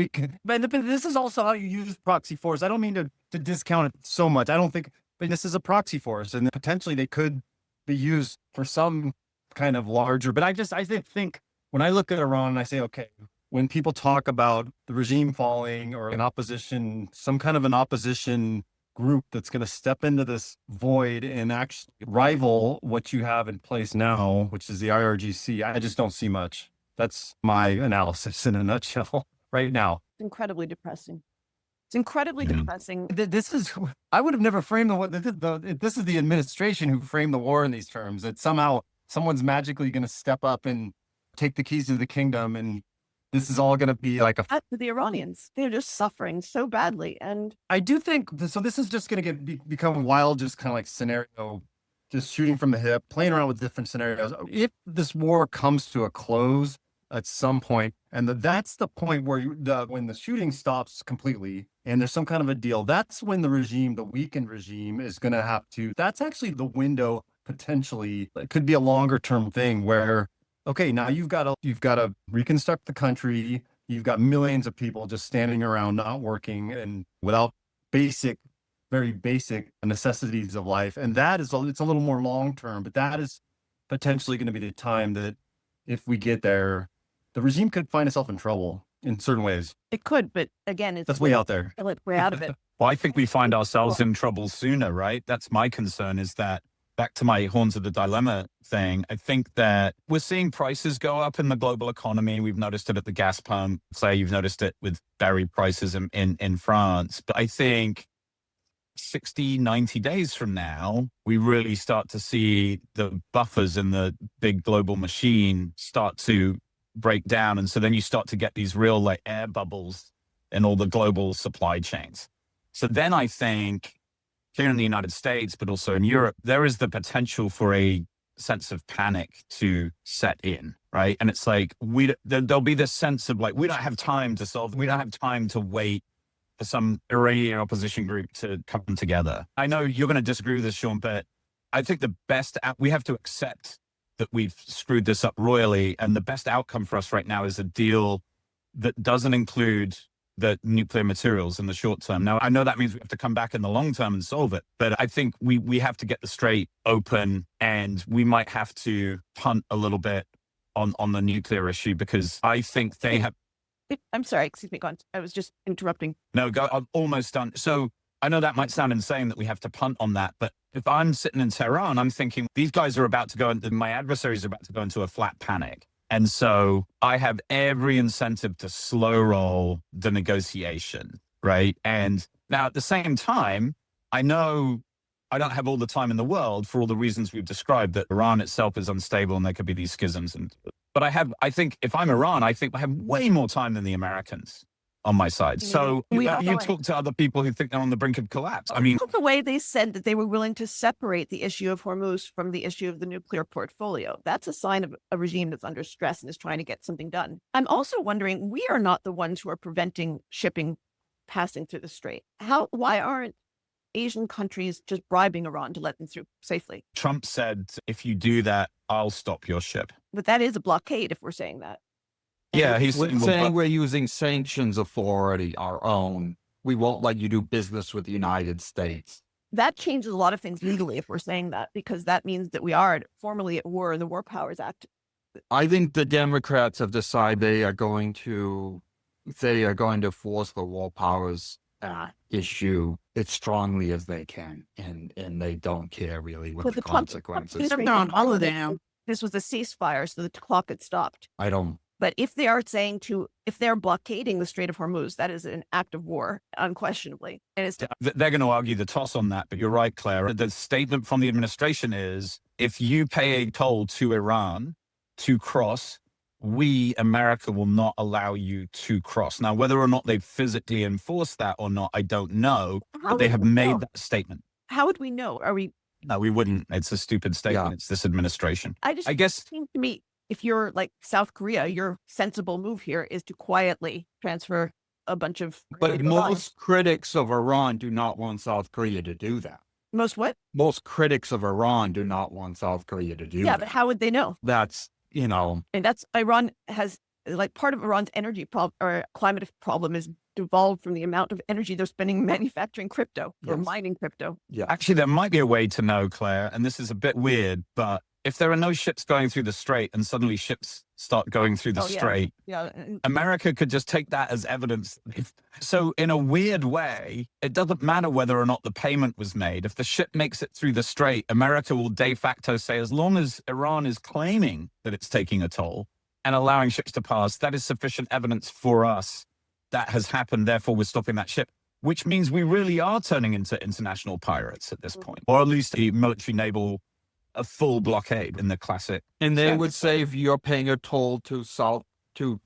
but this is also how you use proxy force. I don't mean to discount it so much. I don't think, but this is a proxy force, and potentially they could be used for some kind of larger. But I think when I look at Iran and I say, okay, when people talk about the regime falling or some kind of an opposition group that's going to step into this void and actually rival what you have in place now, which is the IRGC, I just don't see much. That's my analysis in a nutshell right now. It's incredibly depressing. It's incredibly depressing. I would have never framed this is the administration who framed the war in these terms, that somehow someone's magically going to step up and take the keys to the kingdom, and this is all going to be like the Iranians. They're just suffering so badly. And I do think, so this is just going to become wild, just kind of like scenario, just shooting from the hip, playing around with different scenarios. If this war comes to a close at some point, and that's the point where when the shooting stops completely and there's some kind of a deal, that's when the weakened regime is going to have to, that's actually the window potentially. It could be a longer term thing where, okay, now you've got to reconstruct the country. You've got millions of people just standing around, not working, and without very basic necessities of life. And it's a little more long term, but that is potentially going to be the time that if we get there, the regime could find itself in trouble in certain ways. It could, but again, that's way out there. We're out of it. Well, I think we find ourselves in trouble sooner, right? That's my concern, is that back to my horns of the dilemma thing, I think that we're seeing prices go up in the global economy. We've noticed it at the gas pump. Say you've noticed it with berry prices in France. But I think 60, 90 days from now, we really start to see the buffers in the big global machine start to break down. And so then you start to get these real like air bubbles in all the global supply chains. So then I think here in the United States, but also in Europe, there is the potential for a sense of panic to set in, right? And it's like, there'll be this sense of like, we don't have time to wait for some Iranian opposition group to come together. I know you're going to disagree with this, Sean, but I think we have to accept that we've screwed this up royally. And the best outcome for us right now is a deal that doesn't include the nuclear materials in the short term. Now, I know that means we have to come back in the long term and solve it, but I think we have to get the strait open, and we might have to punt a little bit on the nuclear issue, because I think they have... I'm sorry, excuse me, go on. I was just interrupting. No, I'm almost done. So I know that might sound insane that we have to punt on that, but if I'm sitting in Tehran, I'm thinking these guys are about to go into, my adversaries are about to go into a flat panic. And so I have every incentive to slow roll the negotiation, right? And now at the same time, I know I don't have all the time in the world for all the reasons we've described, that Iran itself is unstable and there could be these schisms. But I think if I'm Iran, I think I have way more time than the Americans. on my side. So We you are. talk to other people who think they're on the brink of collapse. I mean, The way they said that they were willing to separate the issue of Hormuz from the issue of the nuclear portfolio. That's a sign of a regime that's under stress and is trying to get something done. I'm also wondering, we are not the ones who are preventing shipping passing through the strait. Why aren't Asian countries just bribing Iran to let them through safely? Trump said, if you do that, I'll stop your ship. But that is a blockade if we're saying that. Yeah, he's We're saying, saying we're using sanctions authority, our own. We won't let you do business with the United States. That changes a lot of things legally if we're saying that, because that means that we are formally at war in the War Powers Act. I think the Democrats have decided they are going to force the War Powers issue as strongly as they can, and they don't care really what But the Trump consequences. Not all of them. This was a ceasefire, so the clock had stopped. I don't. But if they are if they're blockading the Strait of Hormuz, that is an act of war, unquestionably. And it's they're going to argue the toss on that, but you're right, Claire. The statement from the administration is, if you pay a toll to Iran to cross, we, America, will not allow you to cross. Now, whether or not they physically enforce that or not, I don't know, but they have made that statement. How would we know? No, we wouldn't. It's a stupid statement. Yeah. It's this administration. I guess seems to me, if you're like South Korea, your sensible move here is to quietly transfer a bunch of. But most critics of Iran do not want South Korea to do that. Most what? Most critics of Iran do not want South Korea to do that. Yeah, but how would they know? That's, And that's Iran has, like, part of Iran's energy problem or climate problem is devolved from the amount of energy they're spending manufacturing crypto or mining crypto. Yeah. Actually, there might be a way to know, Claire, and this is a bit weird, but if there are no ships going through the strait and suddenly ships start going through the strait, America could just take that as evidence. So in a weird way, it doesn't matter whether or not the payment was made. If the ship makes it through the strait, America will de facto say, as long as Iran is claiming that it's taking a toll and allowing ships to pass, that is sufficient evidence for us that has happened. Therefore, we're stopping that ship, which means we really are turning into international pirates at this point, or at least a military naval, a full blockade in the classic. And they would say, if you're paying a toll to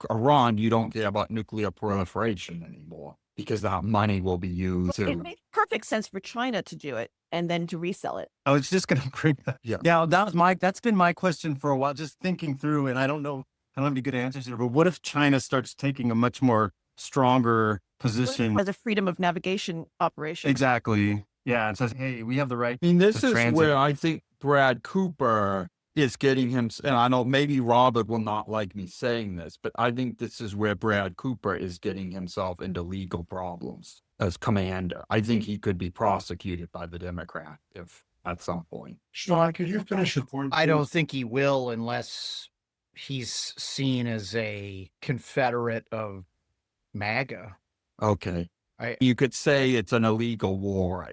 Iran, you don't care about nuclear proliferation anymore, because that money will be used to. It makes perfect sense for China to do it and then to resell it. I was just going to bring that. Yeah. That's been my question for a while, just thinking through, and I don't have any good answers here, but what if China starts taking a much more stronger position as a freedom of navigation operation? Exactly. Yeah. It says, hey, we have the right. I mean, this is transit. where I think Brad Cooper is getting him, and I know maybe Robert will not like me saying this, but I think this is where Brad Cooper is getting himself into legal problems as commander. I think he could be prosecuted by the Democrat if at some point. Sean, could you finish your point? I don't please? think he will unless he's seen as a Confederate of MAGA. Okay. You could say it's an illegal war.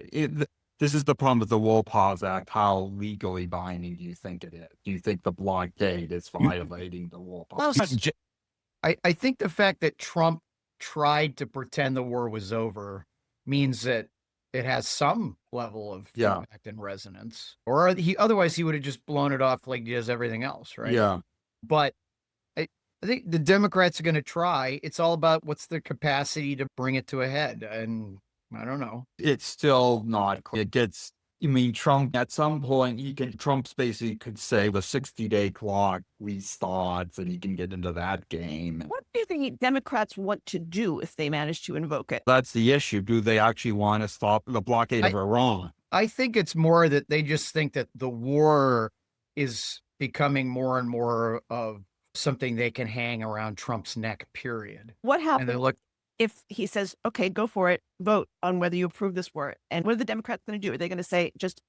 This is the problem with the War Powers Act. How legally binding do you think it is? Do you think the blockade is violating the War Powers Act? I think the fact that Trump tried to pretend the war was over means that it has some level of impact and resonance. Or otherwise he would have just blown it off like he does everything else, right? Yeah. But I think the Democrats are going to try. It's all about what's their capacity to bring it to a head. And I don't know. It's still not clear. Trump, at some point, Trump's basically could say the 60-day clock restarts and he can get into that game. What do you think Democrats want to do if they manage to invoke it? That's the issue. Do they actually want to stop the blockade of Iran? I think it's more that they just think that the war is becoming more and more of something they can hang around Trump's neck, period. What happens look if he says, okay, go for it, vote on whether you approve this war? And what are the Democrats going to do? Are they going to say, just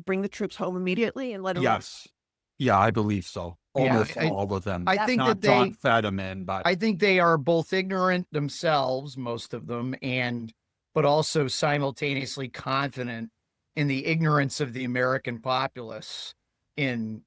bring the troops home immediately and let them? Yes. Yeah, I believe so. Almost all of them. I think not that John Fetterman, but I think they are both ignorant themselves, most of them, but also simultaneously confident in the ignorance of the American populace in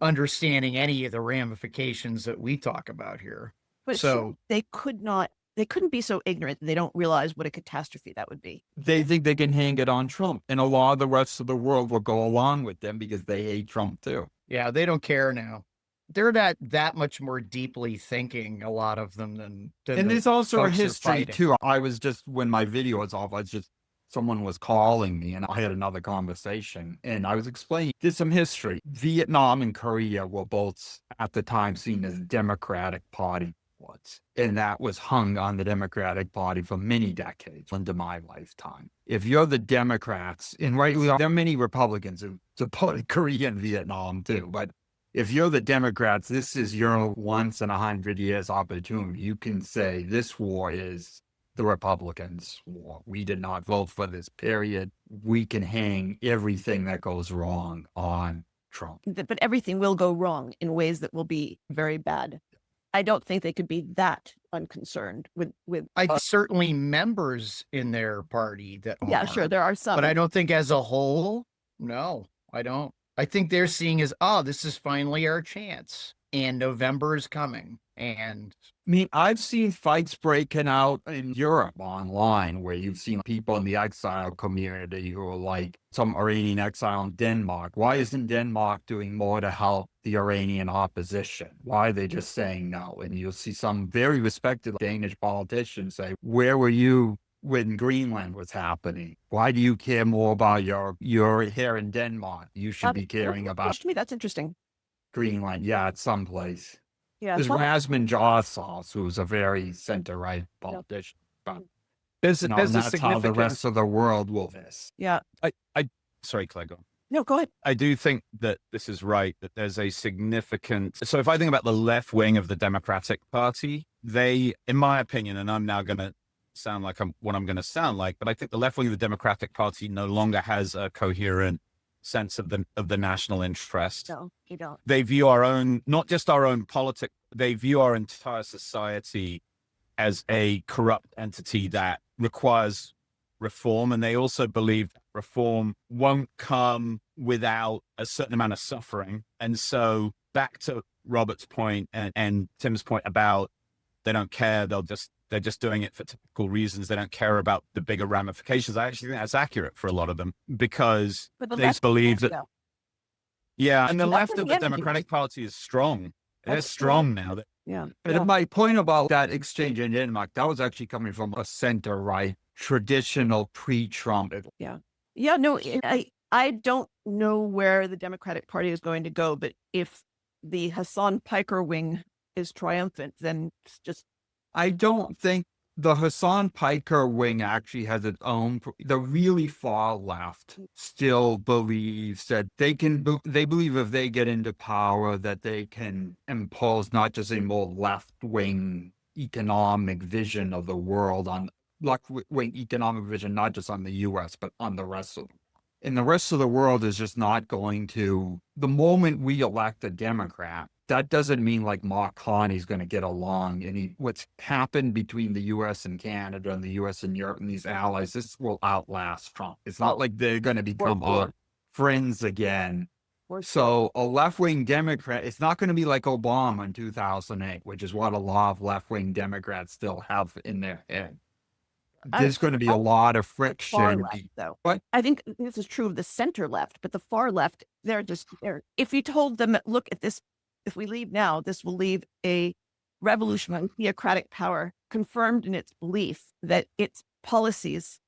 understanding any of the ramifications that we talk about here. But so they couldn't be so ignorant that they don't realize what a catastrophe that would be. They think they can hang it on Trump, and a lot of the rest of the world will go along with them because they hate Trump too. Yeah, they don't care now. they're not that much more deeply thinking, a lot of them, than And the there's also a folks who are history fighting. too. I was just, when my video was off, someone was calling me and I had another conversation and I was explaining, did some history. Vietnam and Korea were both at the time seen as Democratic Party was. And that was hung on the Democratic Party for many decades into my lifetime. If you're the Democrats, and rightly, there are many Republicans who supported Korea and Vietnam too, but if you're the Democrats, this is your once in 100 years opportunity. You can say this war is the Republicans' war. We did not vote for this, period. We can hang everything that goes wrong on Trump. But everything will go wrong in ways that will be very bad. I don't think they could be that unconcerned with. Certainly members in their party that Yeah, are, sure, there are some. but I don't think as a whole. No, I don't. I think they're seeing as, oh, this is finally our chance, and November is coming. And I mean, I've seen fights breaking out in Europe online where you've seen people in the exile community who are like some Iranian exile in Denmark. Why isn't Denmark doing more to help the Iranian opposition? Why are they just saying no? And you'll see some very respected Danish politicians say, where were you when Greenland was happening? Why do you care more about your here in Denmark? You should be caring about To me, that's interesting. Greenland. Yeah, it's someplace. Yeah, There's Rasmus Jarsauce, who's a very center-right politician. But There's and a that's how the significant. rest of the world will this. Yeah. Sorry, Claire, go on. No, go ahead. I do think that this is right, that there's a significant. So if I think about the left wing of the Democratic Party, they, in my opinion, and I'm now going to sound like what I'm going to sound like, but I think the left wing of the Democratic Party no longer has a coherent sense of the national interest. No, you don't. They view our own, not just our own politics, they view our entire society as a corrupt entity that requires reform. And they also believe that reform won't come without a certain amount of suffering. And so back to Robert's point and Tim's point about they don't care, they're just doing it for typical reasons. They don't care about the bigger ramifications. I actually think that's accurate for a lot of them because they believe that. Yeah, and the left of the Democratic Party is strong. They're strong now. Yeah. And my point about that exchange in Denmark, that was actually coming from a center-right, traditional pre-Trump. Yeah. Yeah, no, I don't know where the Democratic Party is going to go, but if the Hassan Piker wing is triumphant, then it's just. I don't think the Hassan Piker wing actually has its own. The really far left still believes that they believe if they get into power that they can impose not just a more left-wing economic vision of the world on left-wing economic vision, not just on the U.S., but on the rest of the world. And the rest of the world is just not going to, the moment we elect a Democrat, that doesn't mean like Mark Carney's going to get along. And what's happened between the U.S. and Canada and the U.S. and Europe and these allies, this will outlast Trump. It's not like they're going to become our friends again. So a left-wing Democrat, it's not going to be like Obama in 2008, which is what a lot of left-wing Democrats still have in their head. There's going to be a lot of friction. Far left, though. What? I think this is true of the center left, but the far left, they're if you told them, look at this, if we leave now, this will leave a revolution on theocratic power confirmed in its belief that its policies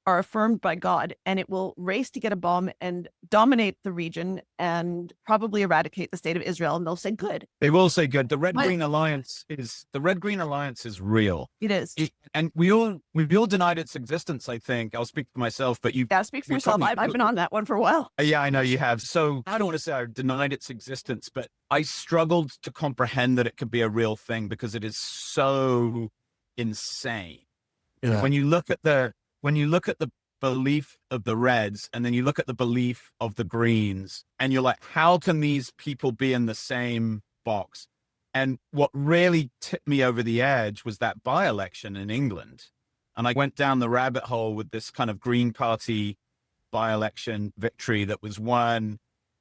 are affirmed by God, and it will race to get a bomb and dominate the region and probably eradicate the state of Israel. And they'll say, good. They will say good. The Red-Green Alliance is real. It is. And we've all denied its existence, I think. I'll speak for myself, but you. Yeah, speak for yourself. I've been on that one for a while. Yeah, I know you have. So I don't want to say I denied its existence, but I struggled to comprehend that it could be a real thing because it is so insane. Yeah. When you look at the belief of the Reds and then you look at the belief of the Greens and you're like, how can these people be in the same box? And what really tipped me over the edge was that by-election in England. And I went down the rabbit hole with this kind of Green Party by-election victory that was won.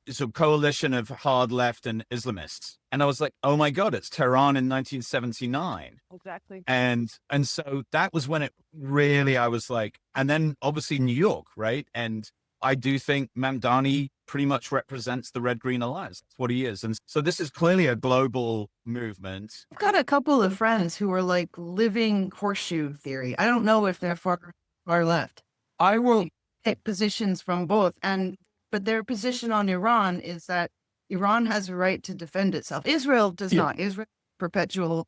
It's a coalition of hard left and Islamists. And I was like, oh my God, it's Tehran in 1979. Exactly. And so that was when it really, I was like, and then obviously New York, right? And I do think Mamdani pretty much represents the Red Green Alliance. That's what he is. And so this is clearly a global movement. I've got a couple of friends who are like living horseshoe theory. I don't know if they're far left. I will take positions from both, but their position on Iran is that Iran has a right to defend itself. Israel does not. Israel is a perpetual,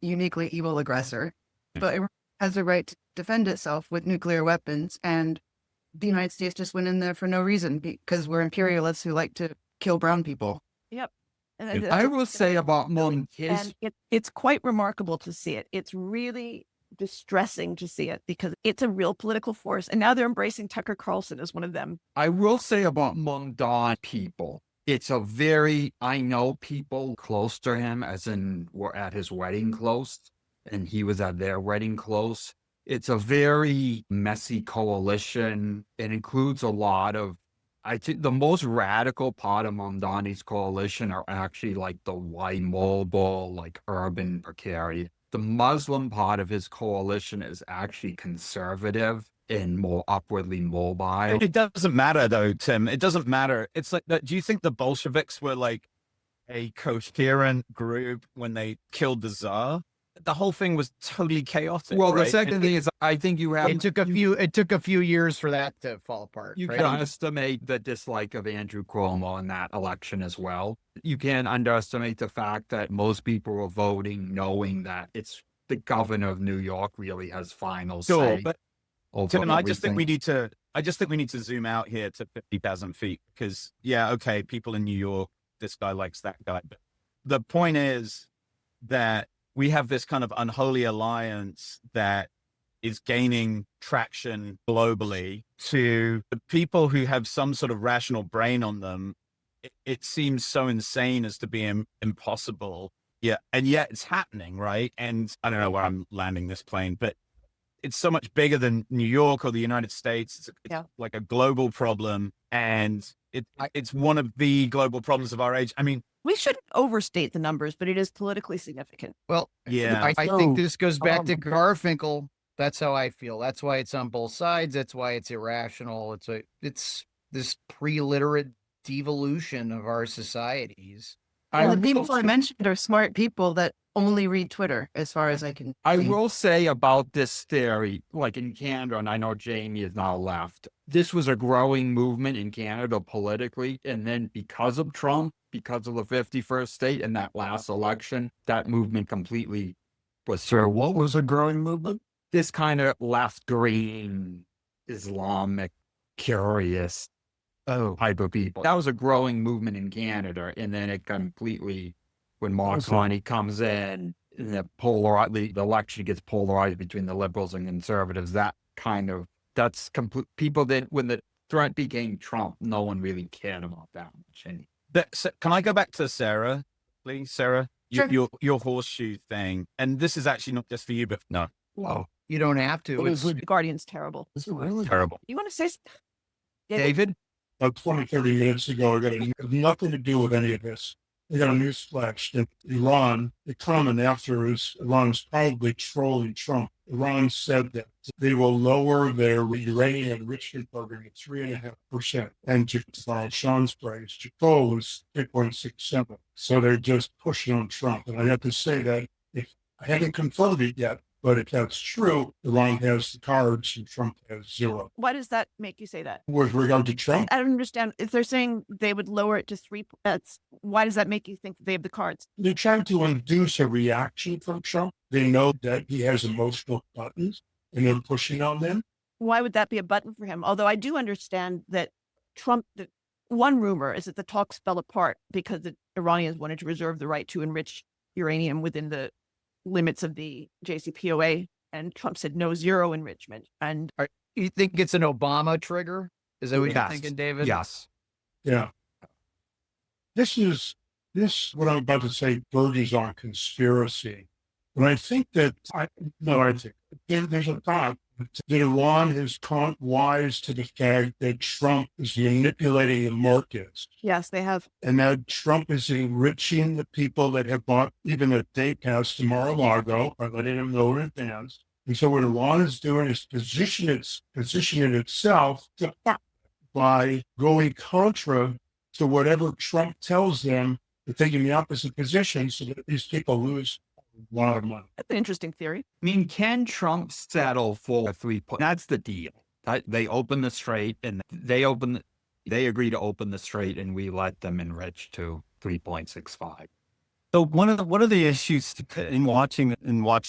uniquely evil aggressor, but Iran has a right to defend itself with nuclear weapons, and the United States just went in there for no reason because we're imperialists who like to kill brown people. Yep. I will say about Montes, And it's quite remarkable to see it. It's really distressing to see it because it's a real political force. And now they're embracing Tucker Carlson as one of them. I will say about Mondon people, it's a very, I know people close to him, as in were at his wedding close, and he was at their wedding close. It's a very messy coalition. It includes a lot of, I think the most radical part of Mondani's coalition are actually like the white mobile, like urban precariat. The Muslim part of his coalition is actually conservative and more upwardly mobile. It doesn't matter though, Tim. It doesn't matter. It's like, do you think the Bolsheviks were like a coherent group when they killed the Tsar? The whole thing was totally chaotic. Well, right? the second thing is, I think you have. It took a few years for that to fall apart. You right? can estimate the dislike of Andrew Cuomo in that election as well. You can't underestimate the fact that most people were voting knowing that it's the governor of New York really has final say. But Tim, I just think we need to zoom out here to 50,000 feet because, yeah, okay, people in New York, this guy likes that guy. But the point is that we have this kind of unholy alliance that is gaining traction globally. To the people who have some sort of rational brain on them, it seems so insane as to be impossible. Yeah. And yet it's happening, right? And I don't know where I'm landing this plane, but it's so much bigger than New York or the United States. It's like a global problem. And it's one of the global problems of our age. I mean, We shouldn't overstate the numbers, but it is politically significant. Well, yeah, I think this goes back to Garfinkel. That's how I feel. That's why it's on both sides. That's why it's irrational. It's this pre-literate devolution of our societies. The people I mentioned are smart people that only read Twitter, as far as I can. I will say about this theory, like in Canada, and I know Jamie is now left, this was a growing movement in Canada politically. And then because of Trump, because of the 51st state and that last election, that movement completely was So what was a growing movement? this kind of left-green, Islamic, curious type of people. That was a growing movement in Canada. And then it completely, when Mark Carney comes in, and the election gets polarized between the liberals and conservatives, that's complete. People that, when the threat became Trump, no one really cared about that much. Can I go back to Sarah, please? Sarah, Sure. your horseshoe thing. And this is actually not just for you, but no. Well, you don't have to. It's, The Guardian's terrible. Is it really? Terrible. You want to say David? About 20, 30 minutes ago, it had nothing to do with any of this. They got a news flash that Iran, the comment after is Iran's probably trolling Trump. Iran said that they will lower their uranium enrichment program to 3.5%. And to Sean's price, Jacob was 3.67. So they're just pushing on Trump. And I have to say that if I haven't confirmed it yet, but if that's true, Iran has the cards and Trump has zero. why does that make you say that? With regard to Trump, I don't understand. If they're saying they would lower it to 3, why does that make you think that they have the cards? they're trying to induce a reaction from Trump. They know that he has emotional buttons and they're pushing on them. Why would that be a button for him? Although I do understand that one rumor is that the talks fell apart because the Iranians wanted to reserve the right to enrich uranium within the limits of the JCPOA, and Trump said no, zero enrichment. And you think it's an Obama trigger? Is that what you're thinking, David? Yes. Yeah. This, what I'm about to say, verges on conspiracy. But I think that, there's a thought that Iran has caught wise to the fact that Trump is manipulating the markets. yes, they have. And that Trump is enriching the people that have bought even a day pass to Mar-a-Lago by letting them know in advance. And so what Iran is doing is positioning itself by going contra So whatever Trump tells them, they're taking the opposite position so that these people lose a lot of money. That's an interesting theory. I mean, can Trump settle for 3 point? That's the deal. They open the strait and they agree to open the strait and we let them enrich to 3.65. So one of the issues in watching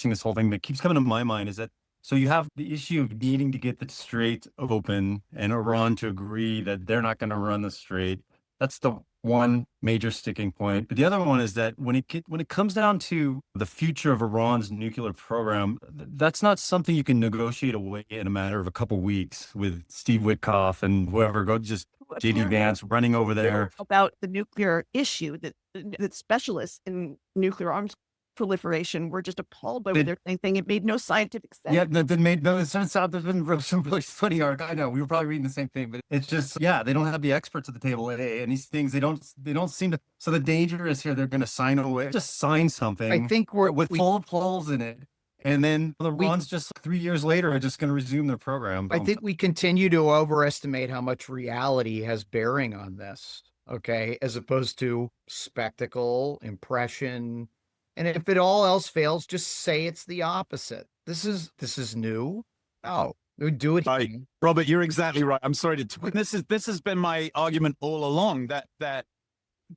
this whole thing that keeps coming to my mind is that so you have the issue of needing to get the strait open and Iran to agree that they're not going to run the strait. That's the one major sticking point. But the other one is that when it comes down to the future of Iran's nuclear program, that's not something you can negotiate away in a matter of a couple weeks with Steve Witkoff and whoever. Go just JD Vance running over there about the nuclear issue that specialists in nuclear arms proliferation were just appalled by what they're saying. It made no scientific sense. Yeah, that made no sense. There's been some really funny articles. I know we were probably reading the same thing, but it's just they don't have the experts at the table and these things they don't seem to. So the danger is here. They're going to sign away, just sign something. I think with full holes in it. And then the ones just 3 years later are just going to resume their program. I think we continue to overestimate how much reality has bearing on this, okay, as opposed to spectacle, impression. And if it all else fails, just say it's the opposite. This is new. No, we do it. Right. Robert, you're exactly right. I'm sorry to. This has been my argument all along that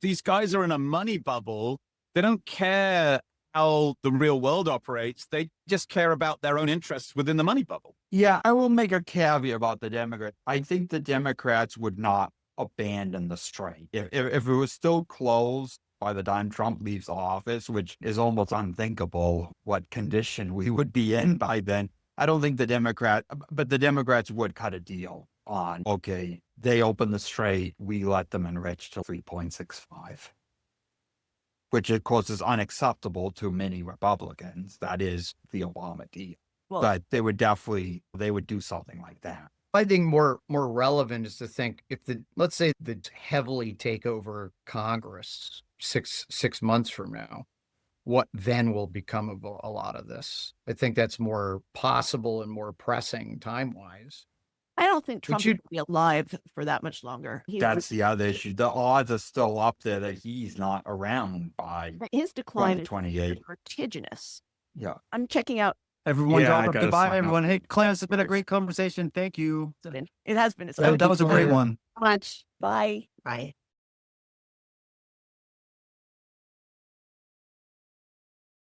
these guys are in a money bubble. They don't care how the real world operates. They just care about their own interests within the money bubble. Yeah, I will make a caveat about the Democrats. I think the Democrats would not abandon the strait. If it was still closed by the time Trump leaves office, which is almost unthinkable what condition we would be in by then, I don't think the Democrats would cut a deal on, okay, they open the strait, we let them enrich to 3.65. Which, of course, is unacceptable to many Republicans. That is the Obama deal. Well, but they would do something like that. I think more relevant is to think if let's say the heavily take over Congress six months from now, what then will become of a lot of this? I think that's more possible and more pressing time-wise. I don't think Trump would be alive for that much longer. That's the other issue. The odds are still up there that he's not around by his decline is 28. vertiginous. Yeah. I'm checking out. Everyone, goodbye, everyone. Up. Hey, Clarence, it's been a great conversation. Thank you. It has been. That was a great one. Much. Bye. Bye.